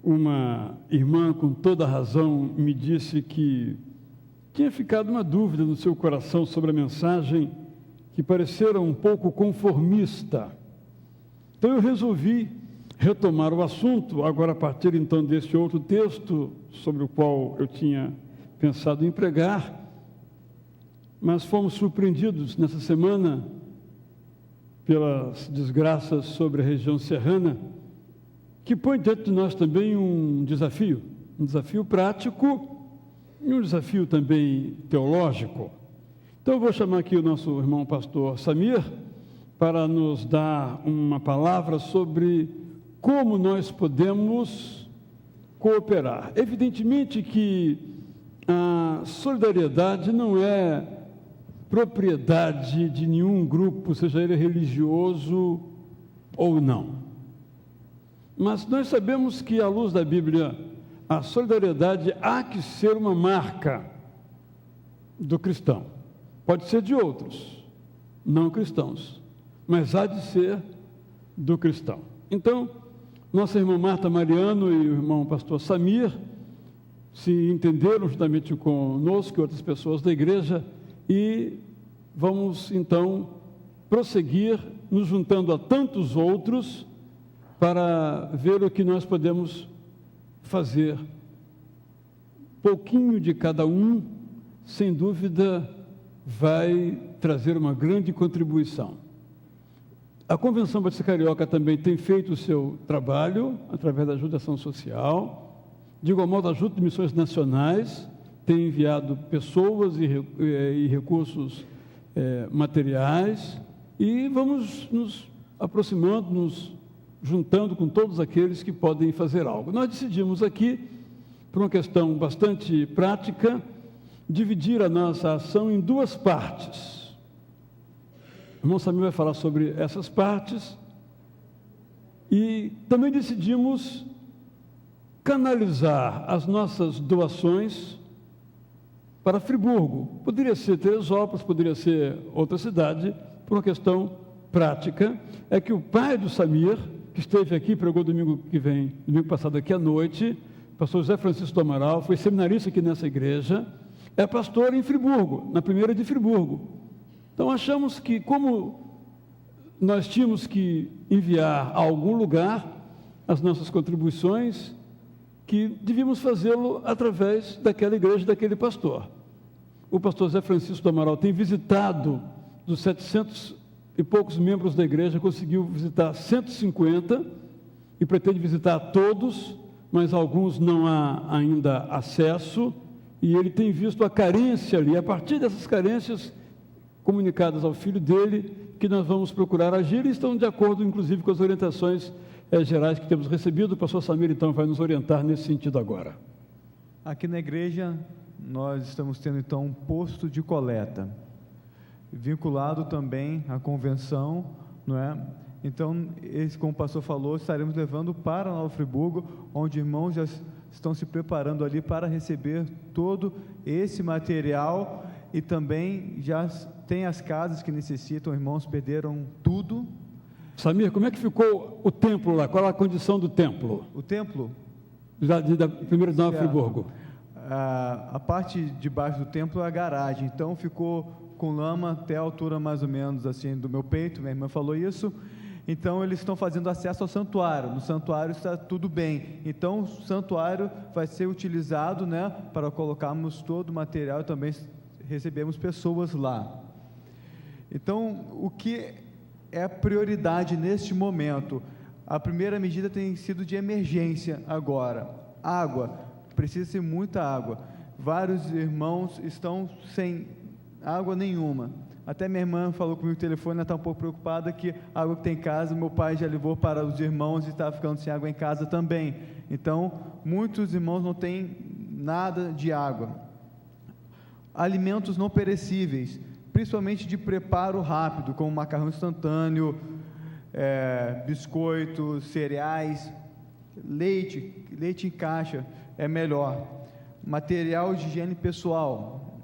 uma irmã com toda a razão me disse que tinha ficado uma dúvida no seu coração sobre a mensagem que parecera um pouco conformista. Então eu resolvi retomar o assunto, agora a partir então desse outro texto sobre o qual eu tinha pensado em pregar, mas fomos surpreendidos nessa semana pelas desgraças sobre a região serrana, que põe diante de nós também um desafio prático e um desafio também teológico. Então eu vou chamar aqui o nosso irmão pastor Samir para nos dar uma palavra sobre como nós podemos cooperar. Evidentemente que a solidariedade não é propriedade de nenhum grupo, seja ele religioso ou não. Mas nós sabemos que, à luz da Bíblia, a solidariedade há que ser uma marca do cristão. Pode ser de outros, não cristãos, mas há de ser do cristão. Então, nossa irmã Marta Mariano e o irmão pastor Samir se entenderam juntamente conosco e outras pessoas da igreja e vamos então prosseguir nos juntando a tantos outros para ver o que nós podemos fazer. Pouquinho de cada um, sem dúvida, vai trazer uma grande contribuição. A Convenção Batista Carioca também tem feito o seu trabalho através da ajudação social. De igual modo, a Junta de Missões Nacionais tem enviado pessoas e recursos materiais, e vamos nos aproximando, nos juntando com todos aqueles que podem fazer algo. Nós decidimos aqui, por uma questão bastante prática, dividir a nossa ação em duas partes. O irmão Samir vai falar sobre essas partes, e também decidimos canalizar as nossas doações para Friburgo. Poderia ser Teresópolis, poderia ser outra cidade, por uma questão prática. É que o pai do Samir, que esteve aqui, pregou domingo passado aqui à noite, pastor José Francisco do Amaral, foi seminarista aqui nessa igreja, é pastor em Friburgo, na primeira de Friburgo. Então achamos que, como nós tínhamos que enviar a algum lugar as nossas contribuições, que devíamos fazê-lo através daquela igreja, daquele pastor. O pastor Zé Francisco do Amaral tem visitado, dos 700 e poucos membros da igreja, conseguiu visitar 150 e pretende visitar todos, mas alguns não há ainda acesso, e ele tem visto a carência ali. A partir dessas carências comunicadas ao filho dele, que nós vamos procurar agir, e estão de acordo, inclusive, com as orientações gerais que temos recebido. O pastor Samir, então, vai nos orientar nesse sentido agora. Aqui na igreja, nós estamos tendo, então, um posto de coleta, vinculado também à convenção, não é? Então, como o pastor falou, estaremos levando para Nova Friburgo, onde irmãos já estão se preparando ali para receber todo esse material, e também já tem as casas que necessitam. Irmãos perderam tudo. Samir, como é que ficou o templo lá? Qual é a condição do templo? O templo? Da primeira de Nova Friburgo. A parte de baixo do templo é a garagem, então ficou com lama até a altura mais ou menos assim do meu peito, minha irmã falou isso. Então eles estão fazendo acesso ao santuário. No santuário está tudo bem. Então o santuário vai ser utilizado, né, para colocarmos todo o material, também recebemos pessoas lá. Então, o que é a prioridade neste momento? A primeira medida tem sido de emergência agora. Água, precisa de muita água. Vários irmãos estão sem água nenhuma. Até minha irmã falou comigo no telefone, ela está um pouco preocupada que a água que tem em casa, meu pai já levou para os irmãos e está ficando sem água em casa também. Então, muitos irmãos não têm nada de água. Alimentos não perecíveis, principalmente de preparo rápido, como macarrão instantâneo, biscoitos, cereais, leite em caixa é melhor. Material de higiene pessoal,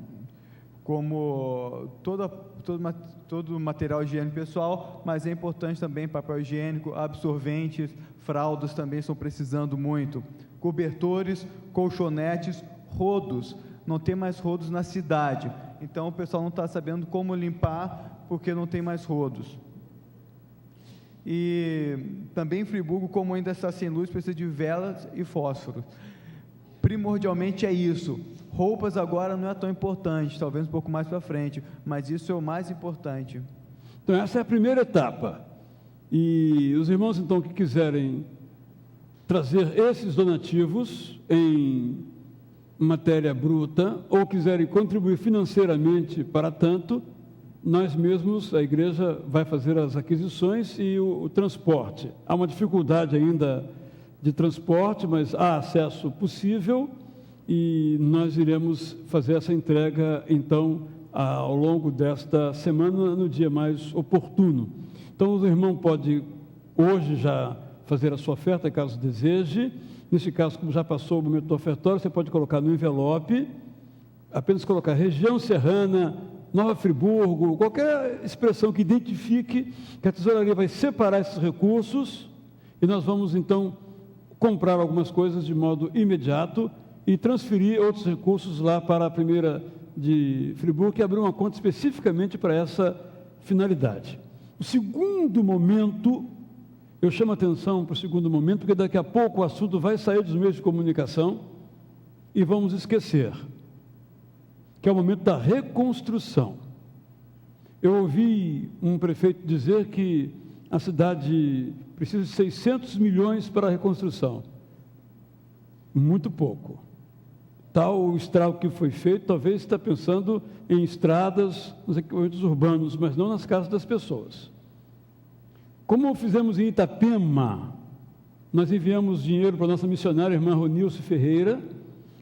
como todo material de higiene pessoal, mas é importante também papel higiênico, absorventes, fraldas também estão precisando muito. Cobertores, colchonetes, rodos, não tem mais rodos na cidade, então o pessoal não está sabendo como limpar, porque não tem mais rodos. E também em Friburgo, como ainda está sem luz, precisa de velas e fósforos. Primordialmente é isso. Roupas agora não é tão importante, talvez um pouco mais para frente, mas isso é o mais importante. Então essa é a primeira etapa, e os irmãos então que quiserem trazer esses donativos em matéria bruta, ou quiserem contribuir financeiramente para tanto, nós mesmos, a igreja, vai fazer as aquisições e o transporte. Há uma dificuldade ainda de transporte, mas há acesso possível, e nós iremos fazer essa entrega, então, ao longo desta semana, no dia mais oportuno. Então, o irmão pode, hoje, já fazer a sua oferta, caso deseje. Nesse caso, como já passou o momento do ofertório, você pode colocar no envelope, apenas colocar região serrana, Nova Friburgo, qualquer expressão que identifique que a tesouraria vai separar esses recursos, e nós vamos, então, comprar algumas coisas de modo imediato e transferir outros recursos lá para a primeira de Friburgo, e abrir uma conta especificamente para essa finalidade. O segundo momento, eu chamo a atenção para o segundo momento, porque daqui a pouco o assunto vai sair dos meios de comunicação e vamos esquecer, que é o momento da reconstrução. Eu ouvi um prefeito dizer que a cidade precisa de 600 milhões para a reconstrução. Muito pouco. Tal o estrago que foi feito, talvez está pensando em estradas, nos equipamentos urbanos, mas não nas casas das pessoas. Como fizemos em Itapema, nós enviamos dinheiro para a nossa missionária, a irmã Ronilce Ferreira,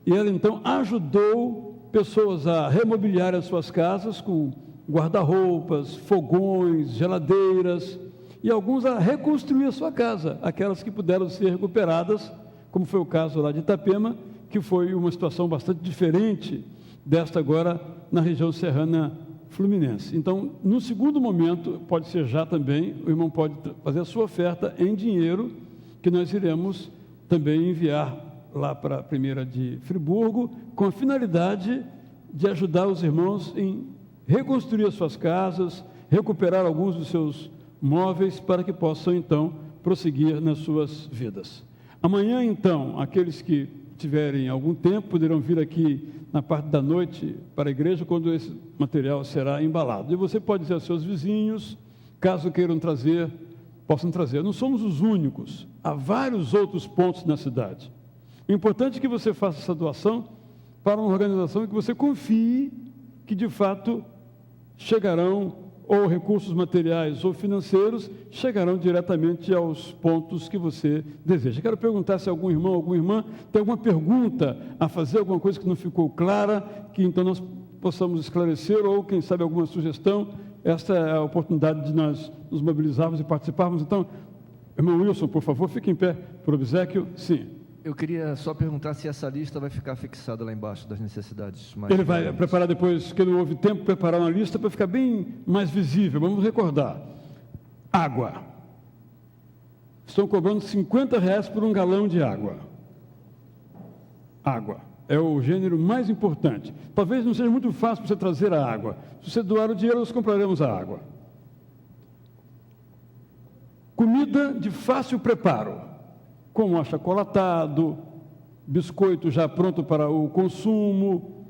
e ela então ajudou pessoas a remobiliar as suas casas com guarda-roupas, fogões, geladeiras, e alguns a reconstruir a sua casa, aquelas que puderam ser recuperadas, como foi o caso lá de Itapema, que foi uma situação bastante diferente desta agora na região serrana fluminense. Então, no segundo momento, pode ser já também, o irmão pode fazer a sua oferta em dinheiro, que nós iremos também enviar lá para a primeira de Friburgo, com a finalidade de ajudar os irmãos em reconstruir as suas casas, recuperar alguns dos seus móveis, para que possam, então, prosseguir nas suas vidas. Amanhã, então, aqueles que tiverem algum tempo, poderão vir aqui na parte da noite para a igreja, quando esse material será embalado. E você pode dizer aos seus vizinhos, caso queiram trazer, possam trazer. Não somos os únicos, há vários outros pontos na cidade. O importante é que você faça essa doação para uma organização que você confie que, de fato, chegarão, ou recursos materiais ou financeiros, chegarão diretamente aos pontos que você deseja. Quero perguntar se algum irmão, alguma irmã tem alguma pergunta a fazer, alguma coisa que não ficou clara, que então nós possamos esclarecer, ou quem sabe alguma sugestão. Esta é a oportunidade de nós nos mobilizarmos e participarmos. Então, irmão Wilson, por favor, fique em pé para o obséquio. Sim. Eu queria só perguntar se essa lista vai ficar fixada lá embaixo das necessidades mais Ele vai preparar depois, que não houve tempo, preparar uma lista para ficar bem mais visível. Vamos recordar. Água. Estão cobrando R$50 por um galão de água. Água. É o gênero mais importante. Talvez não seja muito fácil você trazer a água. Se você doar o dinheiro, nós compraremos a água. Comida de fácil preparo, como achocolatado, biscoito já pronto para o consumo,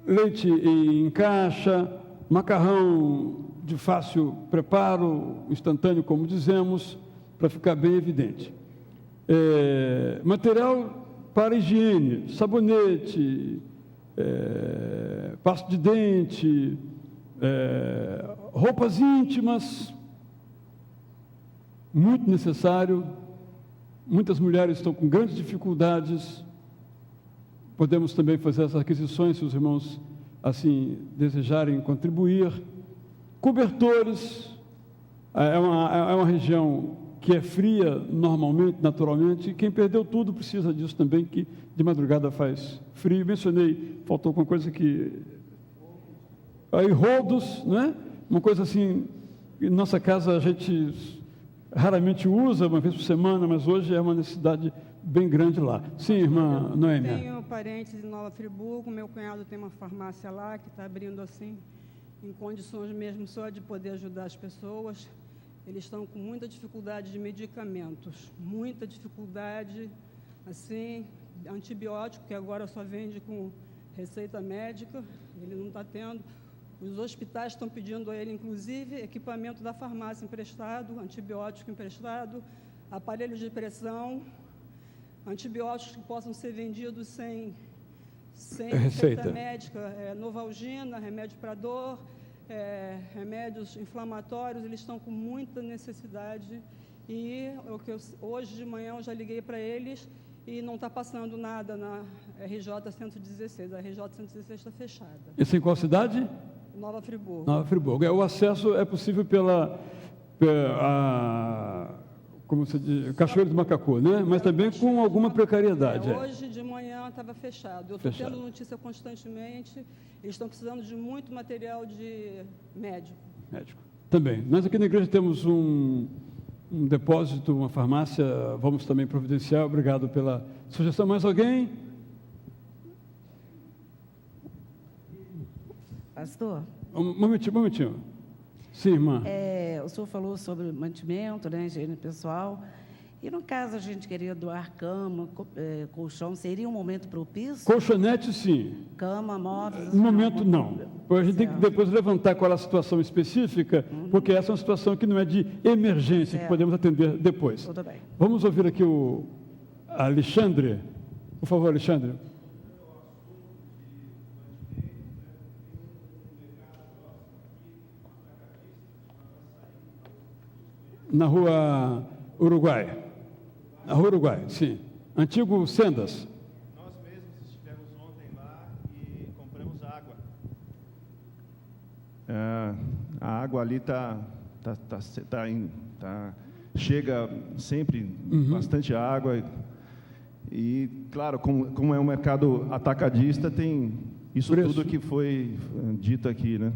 leite em caixa, macarrão de fácil preparo, instantâneo, como dizemos, para ficar bem evidente. Material para higiene, sabonete, pasta de dente, roupas íntimas, muito necessário. Muitas mulheres estão com grandes dificuldades. Podemos também fazer essas aquisições, se os irmãos assim desejarem contribuir. Cobertores, é uma região que é fria normalmente, naturalmente, e quem perdeu tudo precisa disso também, que de madrugada faz frio. Mencionei, faltou alguma coisa que... Aí rodos, né? Uma coisa assim, em nossa casa a gente raramente usa, uma vez por semana, mas hoje é uma necessidade bem grande lá. Sim, irmã Noêmia. Tenho parentes em Nova Friburgo, meu cunhado tem uma farmácia lá que está abrindo assim, em condições mesmo só de poder ajudar as pessoas. Eles estão com muita dificuldade de medicamentos, muita dificuldade, assim, antibiótico, que agora só vende com receita médica, ele não está tendo. Os hospitais estão pedindo a ele, inclusive, equipamento da farmácia emprestado, antibiótico emprestado, aparelhos de pressão, antibióticos que possam ser vendidos sem receita médica, Novalgina, remédio para dor, remédios inflamatórios. Eles estão com muita necessidade e hoje de manhã eu já liguei para eles e não está passando nada na RJ 116, a RJ 116 está fechada. Isso em qual cidade? Nova Friburgo. Nova Friburgo. O acesso é possível como se diz, Cachoeiro do Macacu, né? Mas também com alguma precariedade. Hoje de manhã estava fechado. Eu estou tendo notícia constantemente. Eles estão precisando de muito material de médico. Também. Nós aqui na igreja temos um depósito, uma farmácia, vamos também providenciar. Obrigado pela sugestão. Mais alguém? Pastor? Um momentinho. Sim, irmã. O senhor falou sobre mantimento, né, higiene pessoal. E no caso a gente queria doar cama, colchão, seria um momento propício? Colchonete, sim. Cama, móveis? No momento, não. A gente tem que depois levantar qual é a situação específica, porque essa é uma situação que não é de emergência, que podemos atender depois. Tudo bem. Vamos ouvir aqui o Alexandre. Por favor, Alexandre. Na rua Uruguai. Na rua Uruguai, sim. Antigo Sendas. Nós mesmos estivemos ontem lá e compramos água. A água ali chega sempre bastante água. E, claro, como é um mercado atacadista, tem isso tudo que foi dito aqui, né?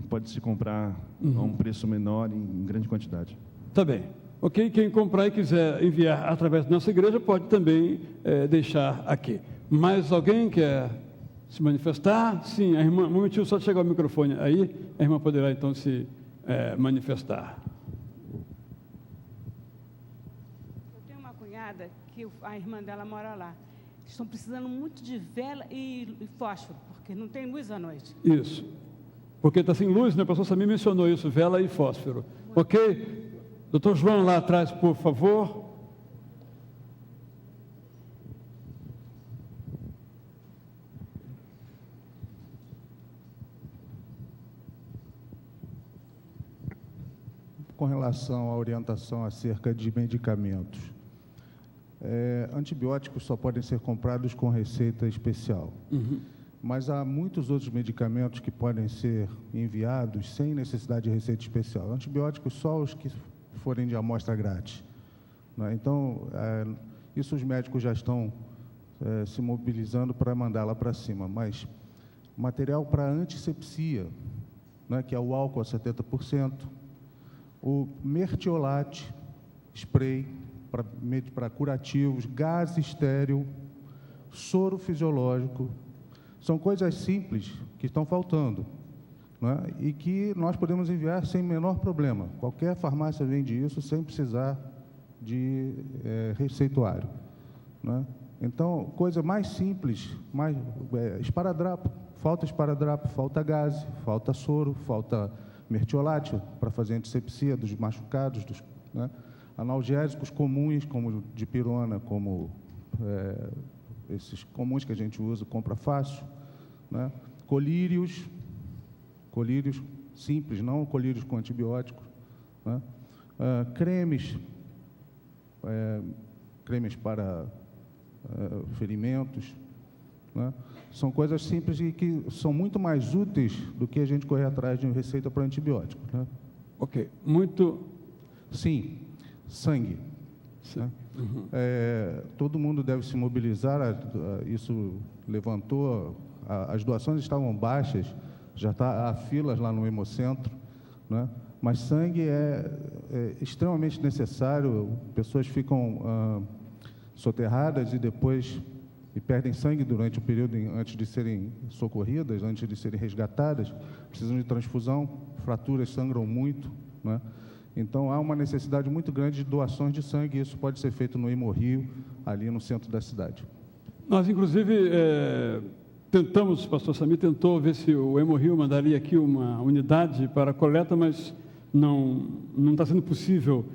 Pode se comprar a um preço menor em grande quantidade. Tá bem. Ok, quem comprar e quiser enviar através da nossa igreja pode também deixar aqui. Mais alguém quer se manifestar? Sim, a irmã, um momentinho, só chegar o microfone aí, a irmã poderá então se manifestar. Eu tenho uma cunhada que a irmã dela mora lá. Estão precisando muito de vela e fósforo, porque não tem luz à noite. Isso. Porque está sem luz, né? O pastor Samir mencionou isso, vela e fósforo. Ok? Doutor João, lá atrás, por favor. Com relação à orientação acerca de medicamentos, antibióticos só podem ser comprados com receita especial. Mas há muitos outros medicamentos que podem ser enviados sem necessidade de receita especial. Antibióticos só os que forem de amostra grátis, né? Então, isso os médicos já estão se mobilizando para mandar lá para cima. Mas material para antisepsia, né, que é o álcool a 70%, o mertiolate, spray para curativos, gás estéril, soro fisiológico, são coisas simples que estão faltando, né? E que nós podemos enviar sem menor problema. Qualquer farmácia vende isso sem precisar de receituário, né? Então, coisa mais simples, esparadrapo, falta gás, falta soro, falta mertiolate para fazer antisepsia dos machucados, né? Analgésicos comuns, como dipirona, como esses comuns que a gente usa, compra fácil, né? Colírios, colírios simples, não colírios com antibióticos, né? Cremes para ferimentos, né? São coisas simples e que são muito mais úteis do que a gente correr atrás de uma receita para antibiótico, né? Ok, muito... Sim, sangue. Né? Todo mundo deve se mobilizar, isso levantou, as doações estavam baixas, já há filas lá no Hemocentro, né? Mas sangue é extremamente necessário, pessoas ficam soterradas e perdem sangue durante o período antes de serem socorridas, antes de serem resgatadas, precisam de transfusão, fraturas sangram muito, né? Então, há uma necessidade muito grande de doações de sangue, e isso pode ser feito no Hemorrio, ali no centro da cidade. Nós, inclusive, tentamos, o pastor Samir tentou ver se o Hemorrio mandaria aqui uma unidade para a coleta, mas não está sendo possível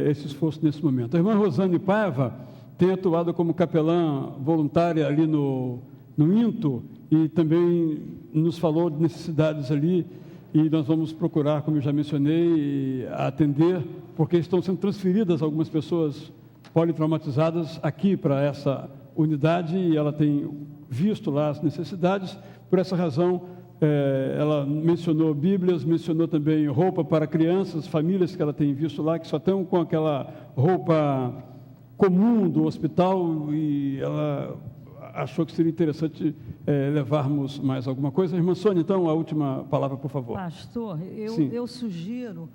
esse esforço nesse momento. A irmã Rosane Paiva tem atuado como capelã voluntária ali no INTO e também nos falou de necessidades ali, e nós vamos procurar, como eu já mencionei, atender, porque estão sendo transferidas algumas pessoas politraumatizadas aqui para essa unidade, e ela tem visto lá as necessidades. Por essa razão, ela mencionou Bíblias, mencionou também roupa para crianças, famílias que ela tem visto lá, que só estão com aquela roupa comum do hospital, e ela achou que seria interessante levarmos mais alguma coisa. Irmã Sônia, então, a última palavra, por favor. Pastor, eu sugiro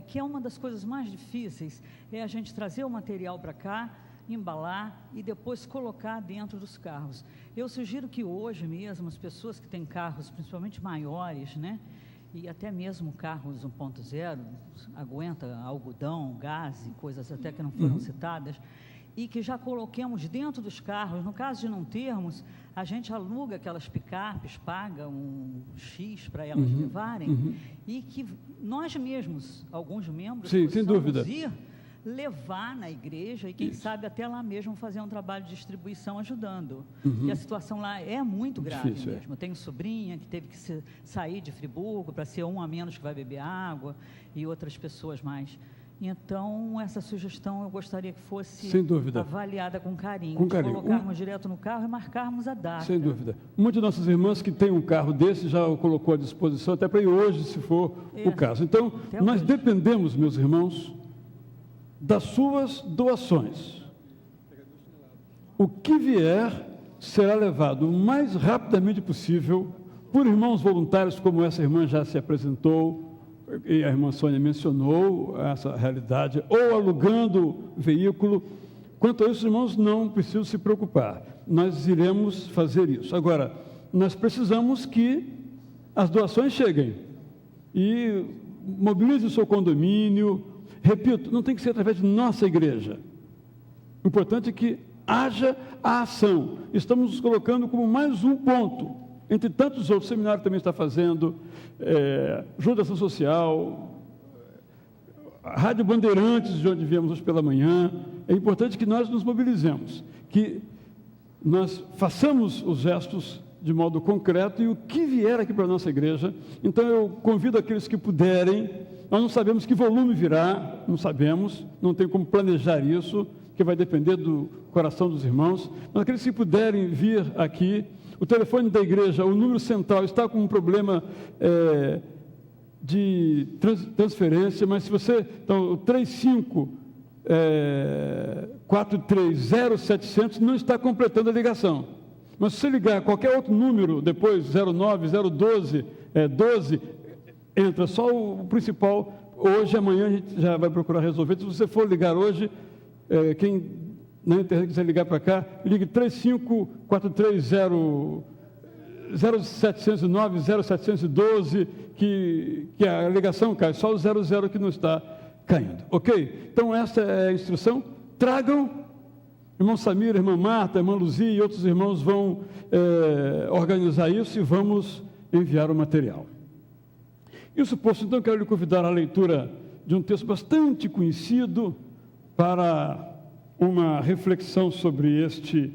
que é uma das coisas mais difíceis, é a gente trazer o material para cá, embalar e depois colocar dentro dos carros. Eu sugiro que hoje mesmo as pessoas que têm carros, principalmente maiores, né, e até mesmo carros 1.0, aguenta algodão, gás e coisas até que não foram citadas, e que já coloquemos dentro dos carros. No caso de não termos, a gente aluga aquelas picapes, paga um X para elas levarem, e que nós mesmos, alguns membros, possamos ir levar na igreja e quem sabe até lá mesmo fazer um trabalho de distribuição ajudando. E a situação lá é muito grave mesmo. Eu tenho sobrinha que teve que sair de Friburgo para ser um a menos que vai beber água, e outras pessoas mais. Então, essa sugestão eu gostaria que fosse avaliada com carinho. Colocarmos direto no carro e marcarmos a data. Sem dúvida. Muitas de nossas irmãs que têm um carro desse já o colocou à disposição, até para ir hoje, se for o caso. Então, nós dependemos, meus irmãos, das suas doações. O que vier será levado o mais rapidamente possível por irmãos voluntários, como essa irmã já se apresentou, e a irmã Sônia mencionou essa realidade, ou alugando veículo. Quanto a isso, irmãos, não precisam se preocupar, nós iremos fazer isso. Agora, nós precisamos que as doações cheguem, e mobilize o seu condomínio. Repito, não tem que ser através de nossa igreja, o importante é que haja a ação. Estamos nos colocando como mais um ponto, entre tantos outros. O seminário também está fazendo, Junta Ação Social, a Rádio Bandeirantes, de onde viemos hoje pela manhã. É importante que nós nos mobilizemos, que nós façamos os gestos de modo concreto, e o que vier aqui para a nossa igreja. Então eu convido aqueles que puderem, nós não sabemos que volume virá, não sabemos, não tem como planejar isso, que vai depender do coração dos irmãos, mas aqueles que puderem vir aqui. O telefone da igreja, o número central, está com um problema de transferência, mas se você, então, o 35-43-0700 não está completando a ligação. Mas se você ligar qualquer outro número, depois 09, 012, 12, entra só o principal. Hoje, amanhã, a gente já vai procurar resolver. Se você for ligar hoje, quem na internet quiser ligar para cá, ligue 35-430-0709, 0712, que a ligação cai, só o 00 que não está caindo, ok? Então, essa é a instrução. Tragam, irmão Samir, irmã Marta, irmã Luzia e outros irmãos vão organizar isso, e vamos enviar o material. Isso posto, então, quero lhe convidar à leitura de um texto bastante conhecido para uma reflexão sobre este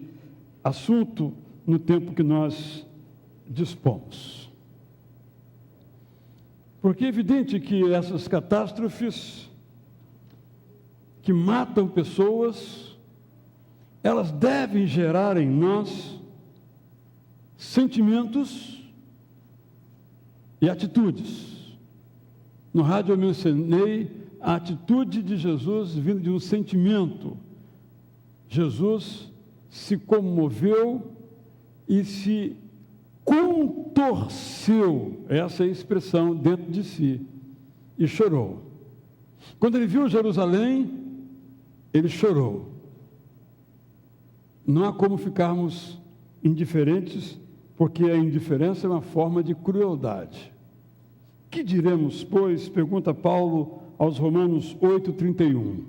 assunto no tempo que nós dispomos. Porque é evidente que essas catástrofes que matam pessoas, elas devem gerar em nós sentimentos e atitudes. No rádio eu mencionei a atitude de Jesus vindo de um sentimento. Jesus se comoveu e se contorceu, essa é a expressão, dentro de si, e chorou. Quando ele viu Jerusalém, ele chorou. Não há como ficarmos indiferentes, porque a indiferença é uma forma de crueldade. Que diremos, pois, pergunta Paulo aos Romanos 8:31. O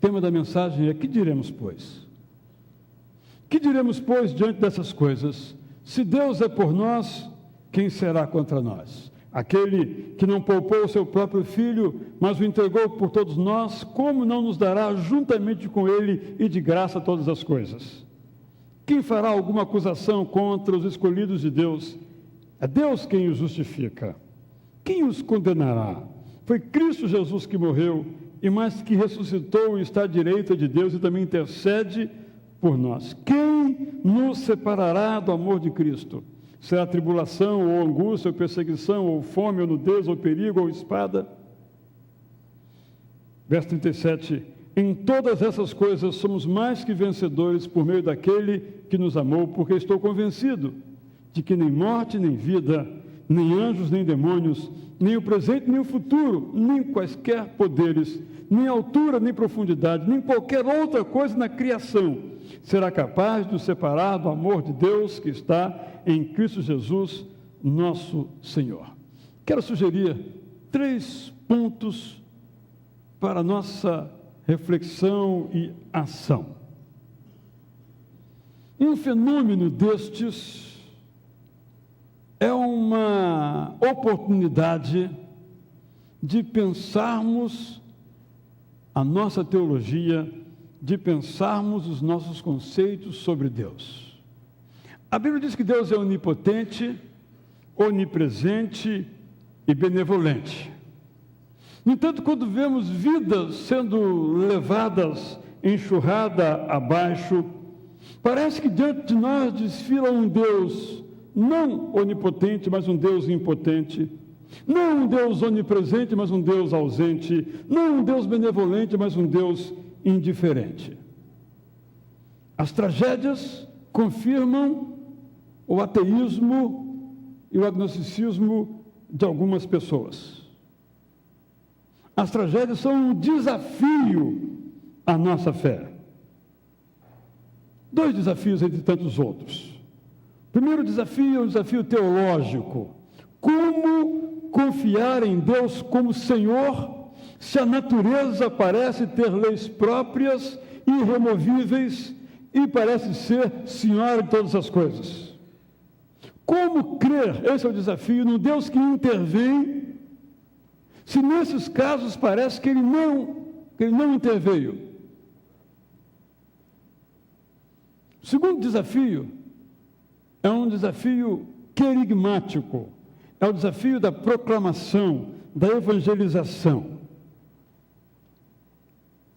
tema da mensagem é: que diremos, pois? Que diremos, pois, diante dessas coisas? Se Deus é por nós, quem será contra nós? Aquele que não poupou o seu próprio filho, mas o entregou por todos nós, como não nos dará juntamente com ele e de graça todas as coisas? Quem fará alguma acusação contra os escolhidos de Deus? É Deus quem os justifica. Quem os condenará? Foi Cristo Jesus que morreu, e mais que ressuscitou e está à direita de Deus e também intercede por nós. Quem nos separará do amor de Cristo? Será tribulação, ou angústia, ou perseguição, ou fome, ou nudez, ou perigo, ou espada? Verso 37. Em todas essas coisas somos mais que vencedores por meio daquele que nos amou, porque estou convencido de que nem morte, nem vida, nem anjos, nem demônios, nem o presente, nem o futuro, nem quaisquer poderes, nem altura, nem profundidade, nem qualquer outra coisa na criação será capaz de nos separar do amor de Deus que está em Cristo Jesus, nosso Senhor. Quero sugerir 3 pontos para a nossa reflexão e ação. Um fenômeno destes é uma oportunidade de pensarmos a nossa teologia, de pensarmos os nossos conceitos sobre Deus. A Bíblia diz que Deus é onipotente, onipresente e benevolente. No entanto, quando vemos vidas sendo levadas, enxurrada abaixo, parece que diante de nós desfila um Deus não onipotente, mas um Deus impotente, não um Deus onipresente, mas um Deus ausente, não um Deus benevolente, mas um Deus indiferente. As tragédias confirmam o ateísmo e o agnosticismo de algumas pessoas. As tragédias são um desafio à nossa fé. 2 desafios entre tantos outros. O primeiro desafio é um desafio teológico. Como confiar em Deus como Senhor se a natureza parece ter leis próprias, irremovíveis e parece ser senhora de todas as coisas? Como crer, esse é o desafio, num Deus que intervém, se nesses casos parece que ele não interveio? O segundo desafio é um desafio querigmático, é o desafio da proclamação, da evangelização.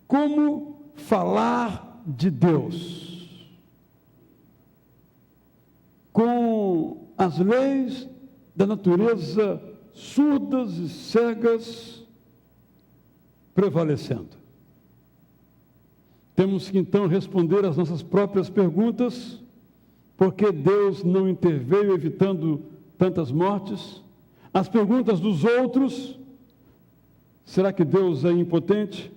Como falar de Deus com as leis da natureza surdas e cegas prevalecendo? Temos que então responder às nossas próprias perguntas: por que Deus não interveio evitando tantas mortes? As perguntas dos outros: será que Deus é impotente?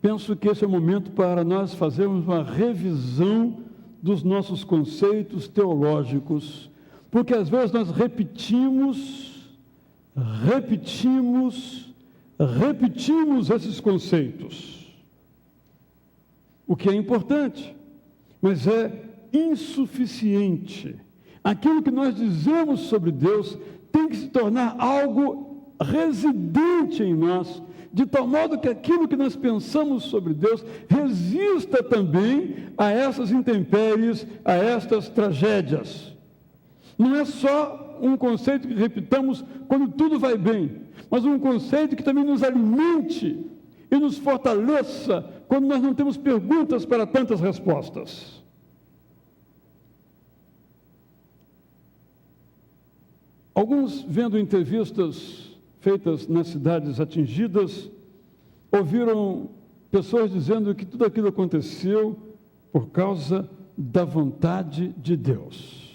Penso que esse é o momento para nós fazermos uma revisão dos nossos conceitos teológicos, porque às vezes nós repetimos esses conceitos, o que é importante, mas é insuficiente. Aquilo que nós dizemos sobre Deus tem que se tornar algo residente em nós, de tal modo que aquilo que nós pensamos sobre Deus resista também a essas intempéries, a estas tragédias. Não é só um conceito que repitamos quando tudo vai bem, mas um conceito que também nos alimente e nos fortaleça quando nós não temos perguntas para tantas respostas. Alguns, vendo entrevistas feitas nas cidades atingidas, ouviram pessoas dizendo que tudo aquilo aconteceu por causa da vontade de Deus.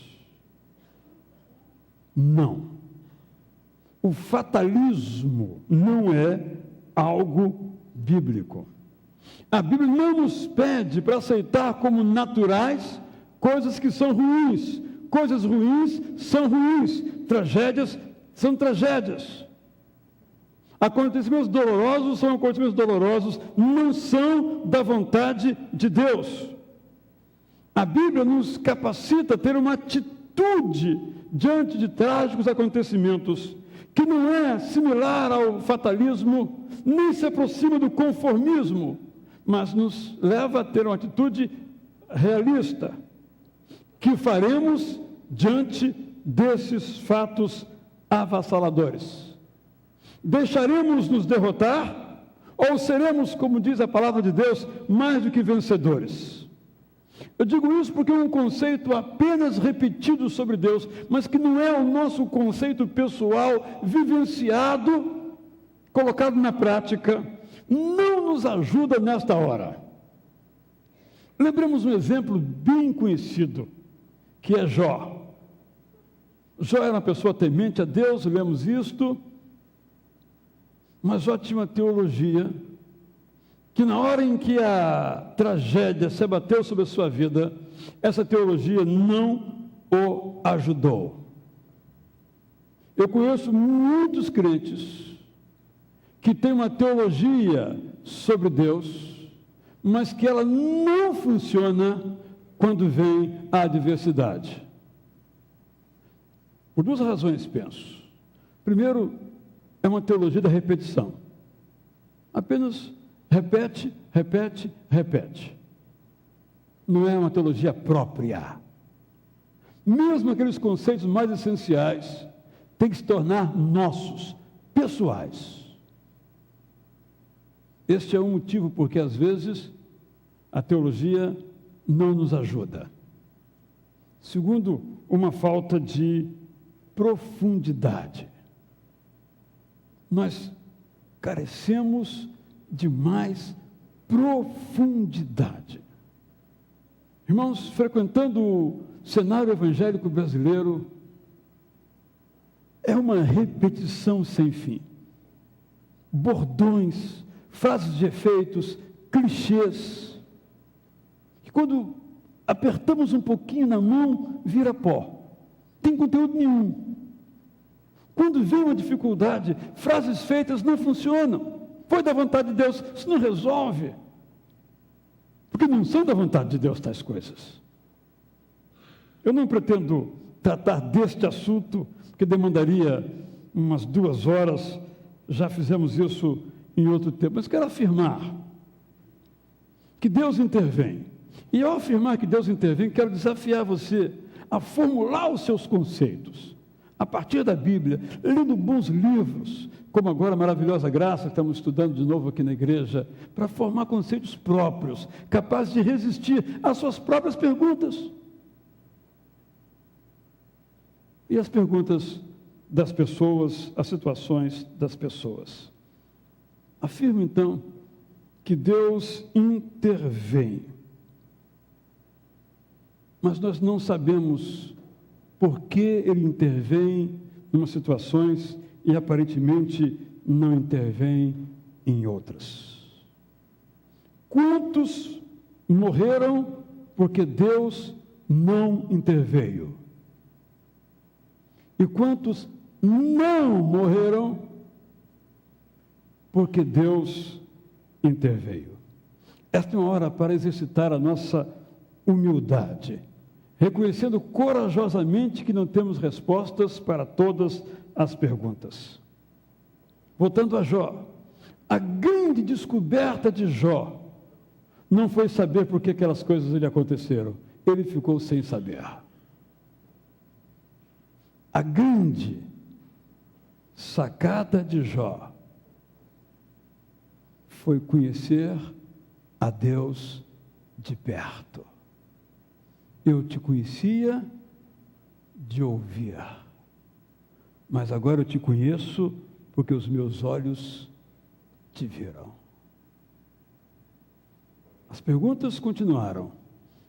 Não. O fatalismo não é algo bíblico. A Bíblia não nos pede para aceitar como naturais coisas que são ruins. Coisas ruins são ruins. Tragédias são tragédias. Acontecimentos dolorosos são acontecimentos dolorosos, não são da vontade de Deus. A Bíblia nos capacita a ter uma atitude diante de trágicos acontecimentos, que não é similar ao fatalismo, nem se aproxima do conformismo, mas nos leva a ter uma atitude realista. Que faremos diante desses fatos avassaladores? Deixaremos nos derrotar ou seremos, como diz a palavra de Deus, mais do que vencedores? Eu digo isso porque é um conceito apenas repetido sobre Deus, mas que não é o nosso conceito pessoal vivenciado, colocado na prática, não nos ajuda nesta hora. Lembremos um exemplo bem conhecido, que é Jó. Jó era uma pessoa temente a Deus, lemos isto, mas Jó tinha uma teologia que na hora em que a tragédia se abateu sobre a sua vida, essa teologia não o ajudou. Eu conheço muitos crentes que têm uma teologia sobre Deus, mas que ela não funciona quando vem a adversidade. Por duas razões, penso. Primeiro, é uma teologia da repetição. Apenas repete, repete, repete. Não é uma teologia própria. Mesmo aqueles conceitos mais essenciais têm que se tornar nossos, pessoais. Este é um motivo porque, às vezes, a teologia não nos ajuda. Segundo, uma falta de profundidade. Nós carecemos de mais profundidade. Irmãos, frequentando o cenário evangélico brasileiro, é uma repetição sem fim. Bordões, frases de efeitos, clichês, que quando apertamos um pouquinho na mão, vira pó. Tem conteúdo nenhum. Quando vem uma dificuldade, frases feitas não funcionam. Foi da vontade de Deus, isso não resolve. Porque não são da vontade de Deus tais coisas. Eu não pretendo tratar deste assunto, que demandaria umas 2 horas, já fizemos isso em outro tempo, mas quero afirmar que Deus intervém. E ao afirmar que Deus intervém, quero desafiar você a formular os seus conceitos, a partir da Bíblia, lendo bons livros, como agora a Maravilhosa Graça, que estamos estudando de novo aqui na igreja, para formar conceitos próprios, capazes de resistir às suas próprias perguntas. E as perguntas das pessoas, as situações das pessoas. Afirmo, então, que Deus intervém. Mas nós não sabemos por que Ele intervém em umas situações e aparentemente não intervém em outras. Quantos morreram porque Deus não interveio? E quantos não morreram porque Deus interveio? Esta é uma hora para exercitar a nossa humildade, reconhecendo corajosamente que não temos respostas para todas as perguntas. Voltando a Jó, a grande descoberta de Jó não foi saber por que aquelas coisas lhe aconteceram, ele ficou sem saber. A grande sacada de Jó foi conhecer a Deus de perto. Eu te conhecia de ouvir, mas agora eu te conheço porque os meus olhos te viram. As perguntas continuaram,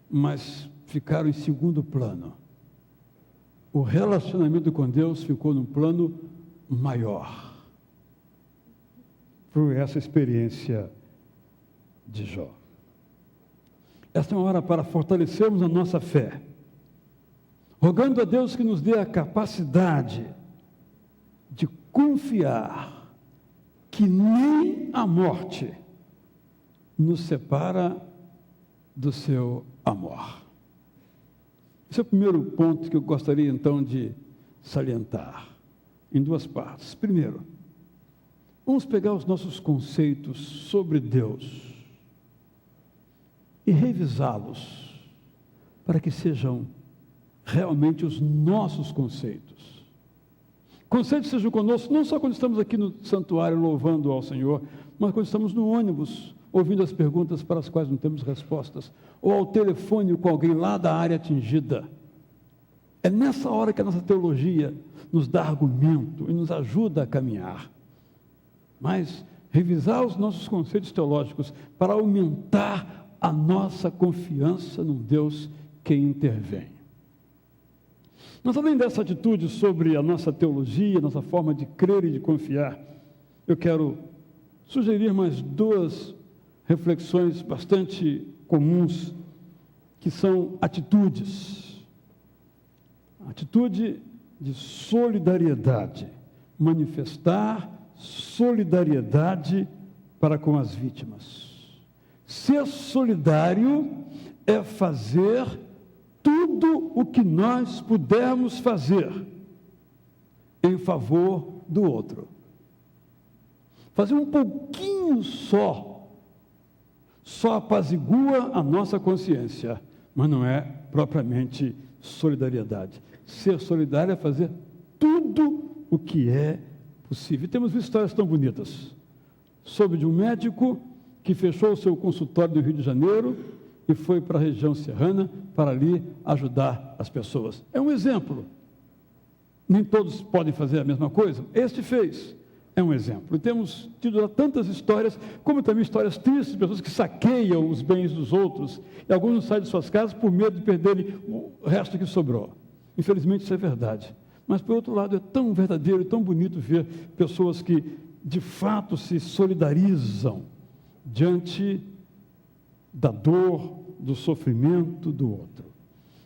mas ficaram em segundo plano. O relacionamento com Deus ficou num plano maior. Foi essa experiência de Jó. Esta é uma hora para fortalecermos a nossa fé, rogando a Deus que nos dê a capacidade de confiar que nem a morte nos separa do seu amor. Esse é o primeiro ponto que eu gostaria então de salientar, em duas partes. Primeiro, vamos pegar os nossos conceitos sobre Deus e revisá-los para que sejam realmente os nossos conceitos. Conceitos sejam conosco não só quando estamos aqui no santuário louvando ao Senhor, mas quando estamos no ônibus, ouvindo as perguntas para as quais não temos respostas, ou ao telefone com alguém lá da área atingida. É nessa hora que a nossa teologia nos dá argumento e nos ajuda a caminhar. Mas revisar os nossos conceitos teológicos para aumentar a nossa confiança num Deus que intervém. Mas além dessa atitude sobre a nossa teologia, nossa forma de crer e de confiar, eu quero sugerir mais duas reflexões bastante comuns, que são atitudes. Atitude de solidariedade, manifestar solidariedade para com as vítimas. Ser solidário é fazer tudo o que nós pudermos fazer em favor do outro. Fazer um pouquinho só apazigua a nossa consciência, mas não é propriamente solidariedade. Ser solidário é fazer tudo o que é possível. E temos visto histórias tão bonitas. Soube de um médico que fechou o seu consultório no Rio de Janeiro e foi para a região serrana para ali ajudar as pessoas. É um exemplo. Nem todos podem fazer a mesma coisa. Este fez. É um exemplo. E temos tido tantas histórias, como também histórias tristes, de pessoas que saqueiam os bens dos outros, e alguns não saem de suas casas por medo de perderem o resto que sobrou. Infelizmente isso é verdade. Mas, por outro lado, é tão verdadeiro e tão bonito ver pessoas que, de fato, se solidarizam diante da dor, do sofrimento do outro.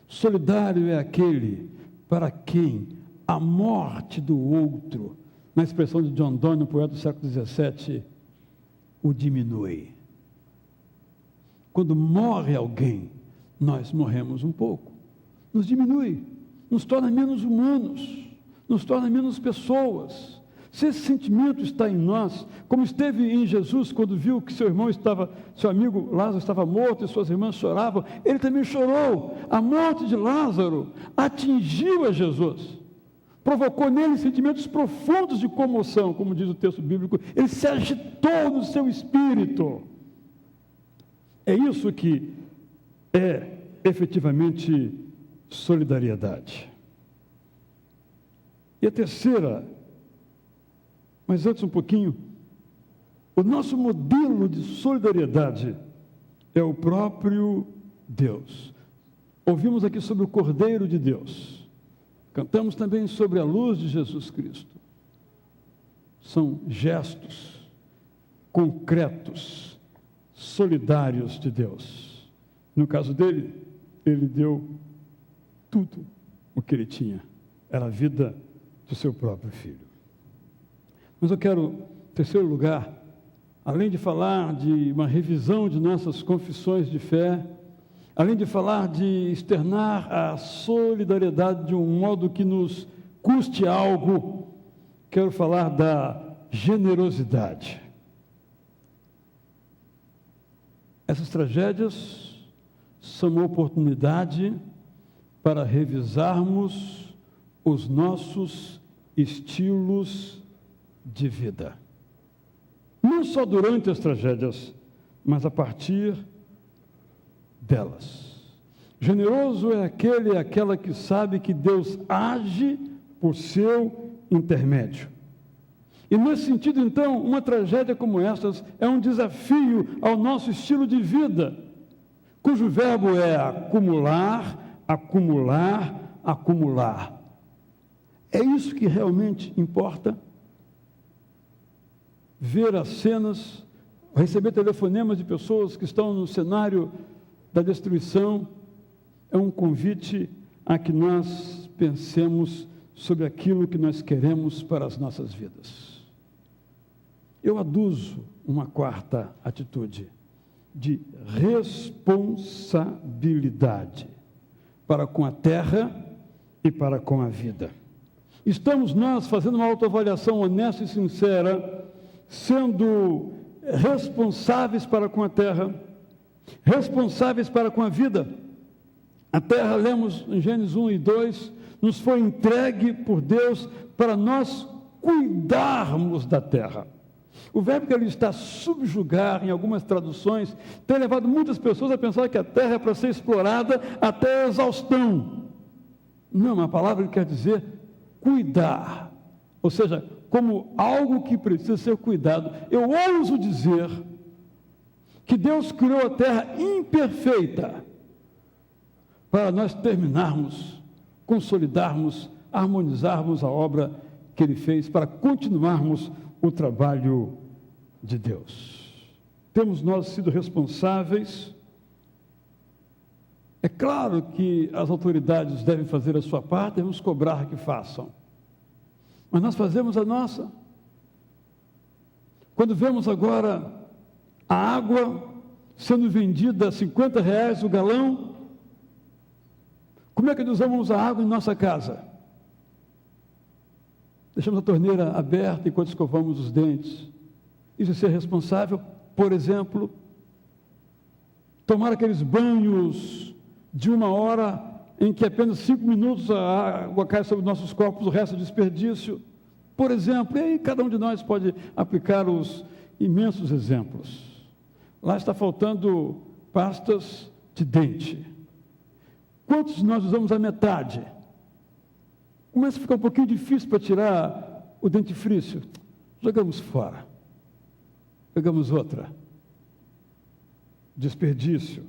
Solidário é aquele para quem a morte do outro, na expressão de John Donne, poeta do século XVII, o diminui. Quando morre alguém, nós morremos um pouco. Nos diminui, nos torna menos humanos, nos torna menos pessoas. Se esse sentimento está em nós, como esteve em Jesus quando viu que seu amigo Lázaro estava morto e suas irmãs choravam, ele também chorou. A morte de Lázaro atingiu a Jesus, provocou nele sentimentos profundos de comoção, como diz o texto bíblico, ele se agitou no seu espírito. É isso que é efetivamente solidariedade. E a terceira, mas antes um pouquinho, o nosso modelo de solidariedade é o próprio Deus. Ouvimos aqui sobre o Cordeiro de Deus. Cantamos também sobre a luz de Jesus Cristo. São gestos concretos, solidários de Deus. No caso dele, ele deu tudo o que ele tinha. Era a vida do seu próprio filho. Mas eu quero, em terceiro lugar, além de falar de uma revisão de nossas confissões de fé, além de falar de externar a solidariedade de um modo que nos custe algo, quero falar da generosidade. Essas tragédias são uma oportunidade para revisarmos os nossos estilos de vida. Não só durante as tragédias, mas a partir delas. Generoso é aquele e aquela que sabe que Deus age por seu intermédio. E nesse sentido, então, uma tragédia como essas é um desafio ao nosso estilo de vida, cujo verbo é acumular, acumular, acumular. É isso que realmente importa? Ver as cenas, receber telefonemas de pessoas que estão no cenário da destruição, é um convite a que nós pensemos sobre aquilo que nós queremos para as nossas vidas. Eu aduzo uma quarta atitude, de responsabilidade para com a terra e para com a vida. Estamos nós fazendo uma autoavaliação honesta e sincera, sendo responsáveis para com a terra, responsáveis para com a vida. A terra, lemos em Gênesis 1 e 2, nos foi entregue por Deus para nós cuidarmos da terra. O verbo que ali está, subjugar, em algumas traduções, tem levado muitas pessoas a pensar que a terra é para ser explorada até a exaustão. Não, a palavra quer dizer cuidar, ou seja, como algo que precisa ser cuidado. Eu ouso dizer que Deus criou a terra imperfeita para nós terminarmos, consolidarmos, harmonizarmos a obra que Ele fez, para continuarmos o trabalho de Deus. Temos nós sido responsáveis. É claro que as autoridades devem fazer a sua parte, devemos cobrar que façam. Mas nós fazemos a nossa. Quando vemos agora a água sendo vendida a R$50 o galão, como é que nós usamos a água em nossa casa? Deixamos a torneira aberta enquanto escovamos os dentes. Isso é ser responsável. Por exemplo, tomar aqueles banhos de 1 hora em que apenas 5 minutos a água cai sobre nossos corpos, o resto é desperdício. Por exemplo, e aí cada um de nós pode aplicar os imensos exemplos. Lá está faltando pastas de dente. Quantos de nós usamos a metade? Começa a ficar um pouquinho difícil para tirar o dentifrício. Jogamos fora. Pegamos outra. Desperdício.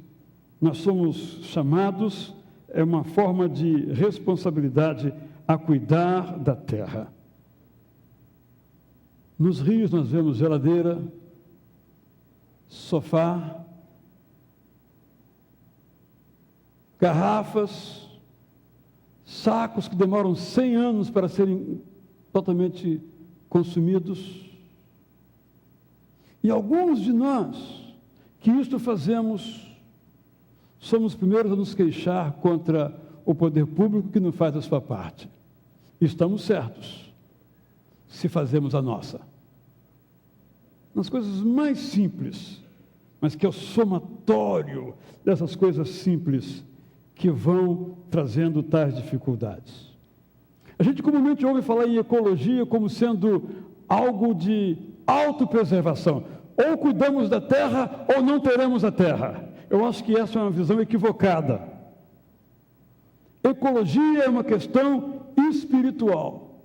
Nós somos chamados, é uma forma de responsabilidade, a cuidar da terra. Nos rios nós vemos geladeira, sofá, garrafas, sacos que demoram 100 anos para serem totalmente consumidos. E alguns de nós que isto fazemos, somos os primeiros a nos queixar contra o poder público que não faz a sua parte. Estamos certos, se fazemos a nossa. Nas coisas mais simples, mas que é o somatório dessas coisas simples que vão trazendo tais dificuldades. A gente comumente ouve falar em ecologia como sendo algo de autopreservação. Ou cuidamos da terra ou não teremos a terra. Eu acho que essa é uma visão equivocada. Ecologia é uma questão espiritual.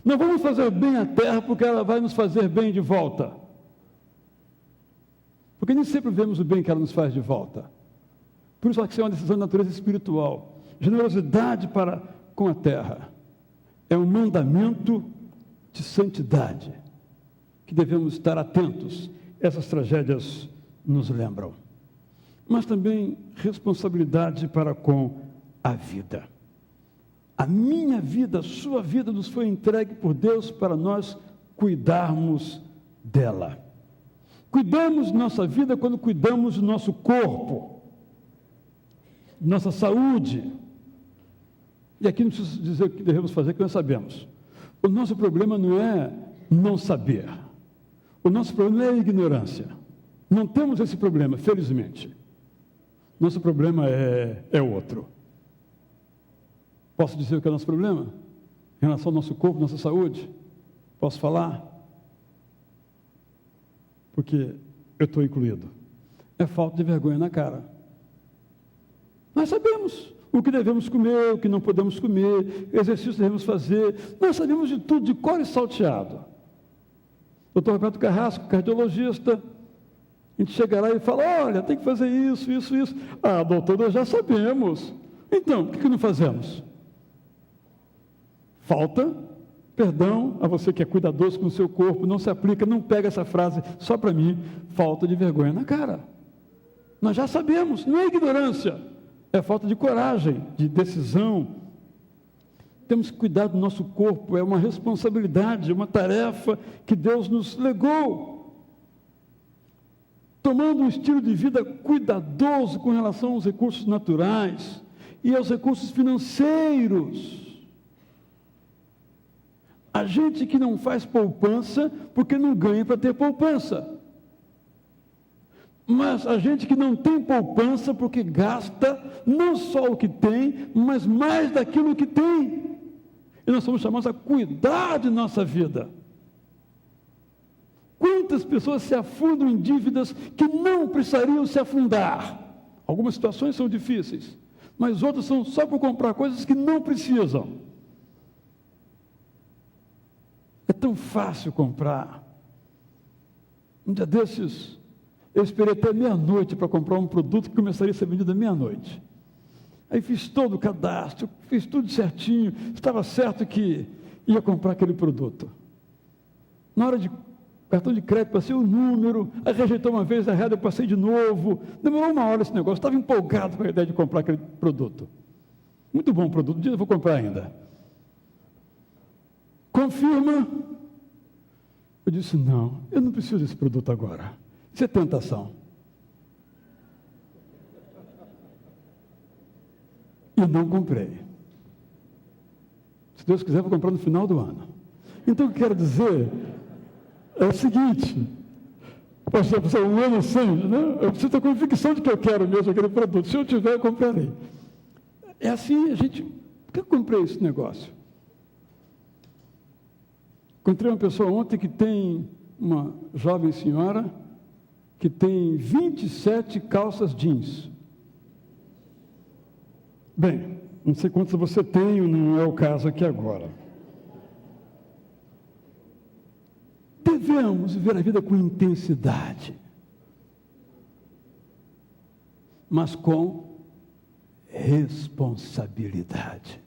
Não vamos fazer bem à terra porque ela vai nos fazer bem de volta. Porque nem sempre vemos o bem que ela nos faz de volta. Por isso, que é uma decisão de natureza espiritual. Generosidade para com a terra é um mandamento de santidade que devemos estar atentos. Essas tragédias nos lembram. Mas também responsabilidade para com a vida. A minha vida, a sua vida nos foi entregue por Deus para nós cuidarmos dela. Cuidamos de nossa vida quando cuidamos do nosso corpo, nossa saúde. E aqui não preciso dizer o que devemos fazer, que nós sabemos. O nosso problema não é não saber. O nosso problema não é a ignorância. Não temos esse problema, felizmente. Nosso problema é outro. Posso dizer o que é o nosso problema? Em relação ao nosso corpo, nossa saúde? Posso falar? Porque eu estou incluído. É falta de vergonha na cara. Nós sabemos o que devemos comer, o que não podemos comer, exercícios que devemos fazer. Nós sabemos de tudo, de cor e salteado. Dr. Roberto Carrasco, cardiologista, a gente chega lá e fala, olha, tem que fazer isso, isso, isso. Ah, doutor, nós já sabemos. Então, por que não fazemos? Falta perdão a você que é cuidadoso com o seu corpo, não se aplica, não pega essa frase só para mim, falta de vergonha na cara. Nós já sabemos, não é ignorância, é falta de coragem, de decisão. Temos que cuidar do nosso corpo, é uma responsabilidade, uma tarefa que Deus nos legou. Tomando um estilo de vida cuidadoso com relação aos recursos naturais e aos recursos financeiros. A gente que não faz poupança porque não ganha para ter poupança. Mas a gente que não tem poupança porque gasta não só o que tem, mas mais daquilo que tem. E nós somos chamados a cuidar de nossa vida. Quantas pessoas se afundam em dívidas que não precisariam se afundar? Algumas situações são difíceis, mas outras são só por comprar coisas que não precisam. É tão fácil comprar. Um dia desses, eu esperei até meia-noite para comprar um produto que começaria a ser vendido à meia-noite. Aí fiz todo o cadastro, fiz tudo certinho, estava certo que ia comprar aquele produto. Na hora de cartão de crédito, passei o número, aí rejeitou uma vez, errado, eu passei de novo. Demorou uma hora esse negócio, estava empolgado com a ideia de comprar aquele produto. Muito bom o produto, um dia eu vou comprar ainda. Confirma. Eu disse, não, eu não preciso desse produto agora. Isso é tentação. E não comprei. Se Deus quiser, vou comprar no final do ano. Então, o que eu quero dizer é o seguinte, pastor, um ano sem, né? Eu preciso ter convicção de que eu quero mesmo aquele produto. Se eu tiver, eu comprarei. É assim, a gente, por que eu comprei esse negócio? Encontrei uma pessoa ontem que tem, uma jovem senhora, que tem 27 calças jeans. Bem, não sei quantas você tem, não é o caso aqui agora. Devemos viver a vida com intensidade, mas com responsabilidade.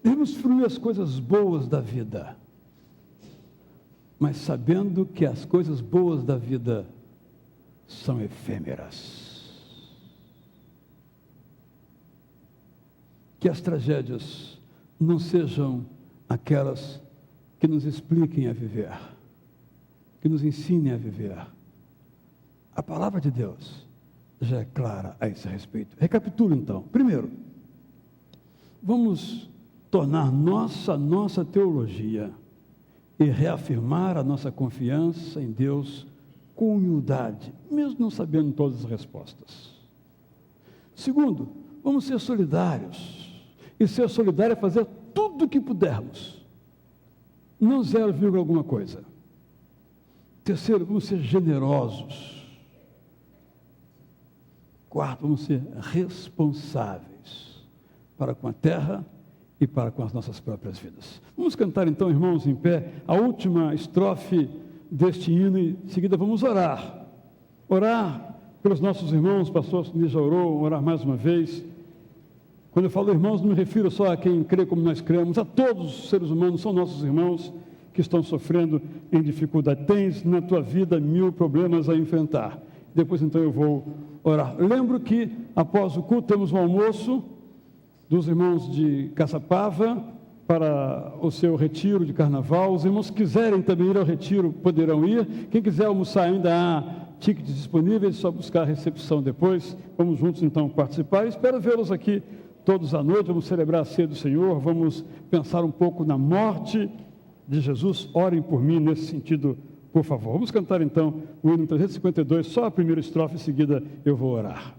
Devemos fruir as coisas boas da vida, mas sabendo que as coisas boas da vida são efêmeras. Que as tragédias não sejam aquelas que nos expliquem a viver, que nos ensinem a viver. A palavra de Deus já é clara a esse respeito. Recapitulo então. Primeiro, vamos tornar nossa teologia e reafirmar a nossa confiança em Deus com humildade, mesmo não sabendo todas as respostas. Segundo, vamos ser solidários. E ser solidário é fazer tudo o que pudermos. Não 0, alguma coisa. Terceiro, vamos ser generosos. Quarto, vamos ser responsáveis para com a terra e para com as nossas próprias vidas. Vamos cantar então, irmãos, em pé, a última estrofe deste hino e em seguida vamos orar. Orar pelos nossos irmãos, o pastor Sidney já orou, orar mais uma vez. Quando eu falo irmãos, não me refiro só a quem crê como nós cremos, a todos os seres humanos, são nossos irmãos que estão sofrendo em dificuldade. Tens na tua vida 1000 problemas a enfrentar. Depois então eu vou orar. Lembro que após o culto temos um almoço dos irmãos de Caçapava para o seu retiro de carnaval. Os irmãos que quiserem também ir ao retiro poderão ir. Quem quiser almoçar ainda há tickets disponíveis, é só buscar a recepção depois. Vamos juntos então participar. Espero vê-los aqui todos à noite. Vamos celebrar a ceia do Senhor, vamos pensar um pouco na morte de Jesus. Orem por mim nesse sentido, por favor. Vamos cantar então o hino 352, só a primeira estrofe, em seguida eu vou orar.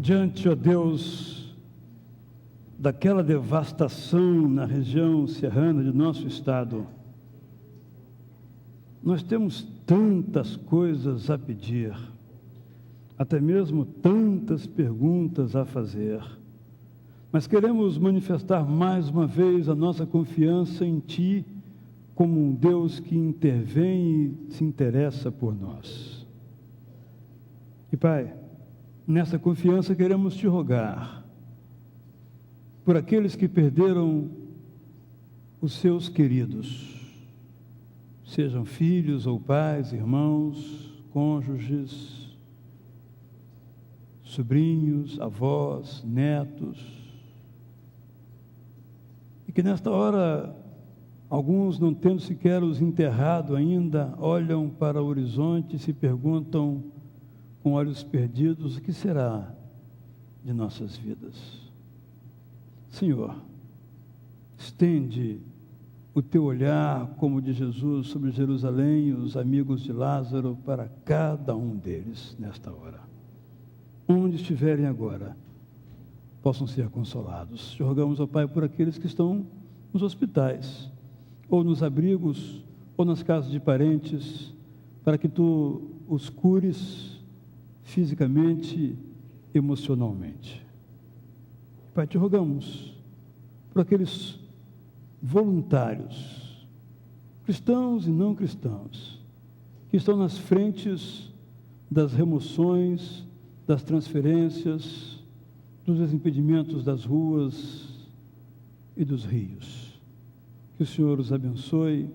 diante, ó Deus, daquela devastação na região serrana de nosso estado, nós temos tantas coisas a pedir, até mesmo tantas perguntas a fazer, mas queremos manifestar mais uma vez a nossa confiança em Ti, como um Deus que intervém e se interessa por nós. E Pai, nessa confiança queremos Te rogar por aqueles que perderam os seus queridos, sejam filhos ou pais, irmãos, cônjuges, sobrinhos, avós, netos, e que nesta hora, alguns não tendo sequer os enterrado ainda, olham para o horizonte e se perguntam com olhos perdidos, o que será de nossas vidas? Senhor, estende o teu olhar, como de Jesus, sobre Jerusalém e os amigos de Lázaro, para cada um deles nesta hora. Onde estiverem agora, possam ser consolados. Te rogamos, ó Pai, por aqueles que estão nos hospitais, ou nos abrigos, ou nas casas de parentes, para que Tu os cures fisicamente, emocionalmente. Pai, Te rogamos por aqueles voluntários, cristãos e não cristãos, que estão nas frentes das remoções, das transferências, dos desimpedimentos das ruas e dos rios. Que o Senhor os abençoe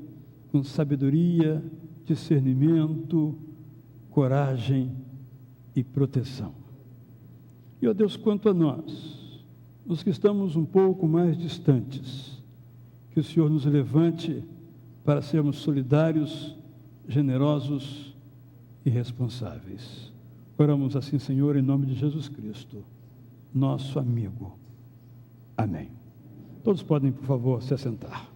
com sabedoria, discernimento, coragem e proteção. E, ó Deus, quanto a nós, os que estamos um pouco mais distantes, que o Senhor nos levante para sermos solidários, generosos e responsáveis. Oramos assim, Senhor, em nome de Jesus Cristo, nosso amigo. Amém. Todos podem, por favor, se assentar.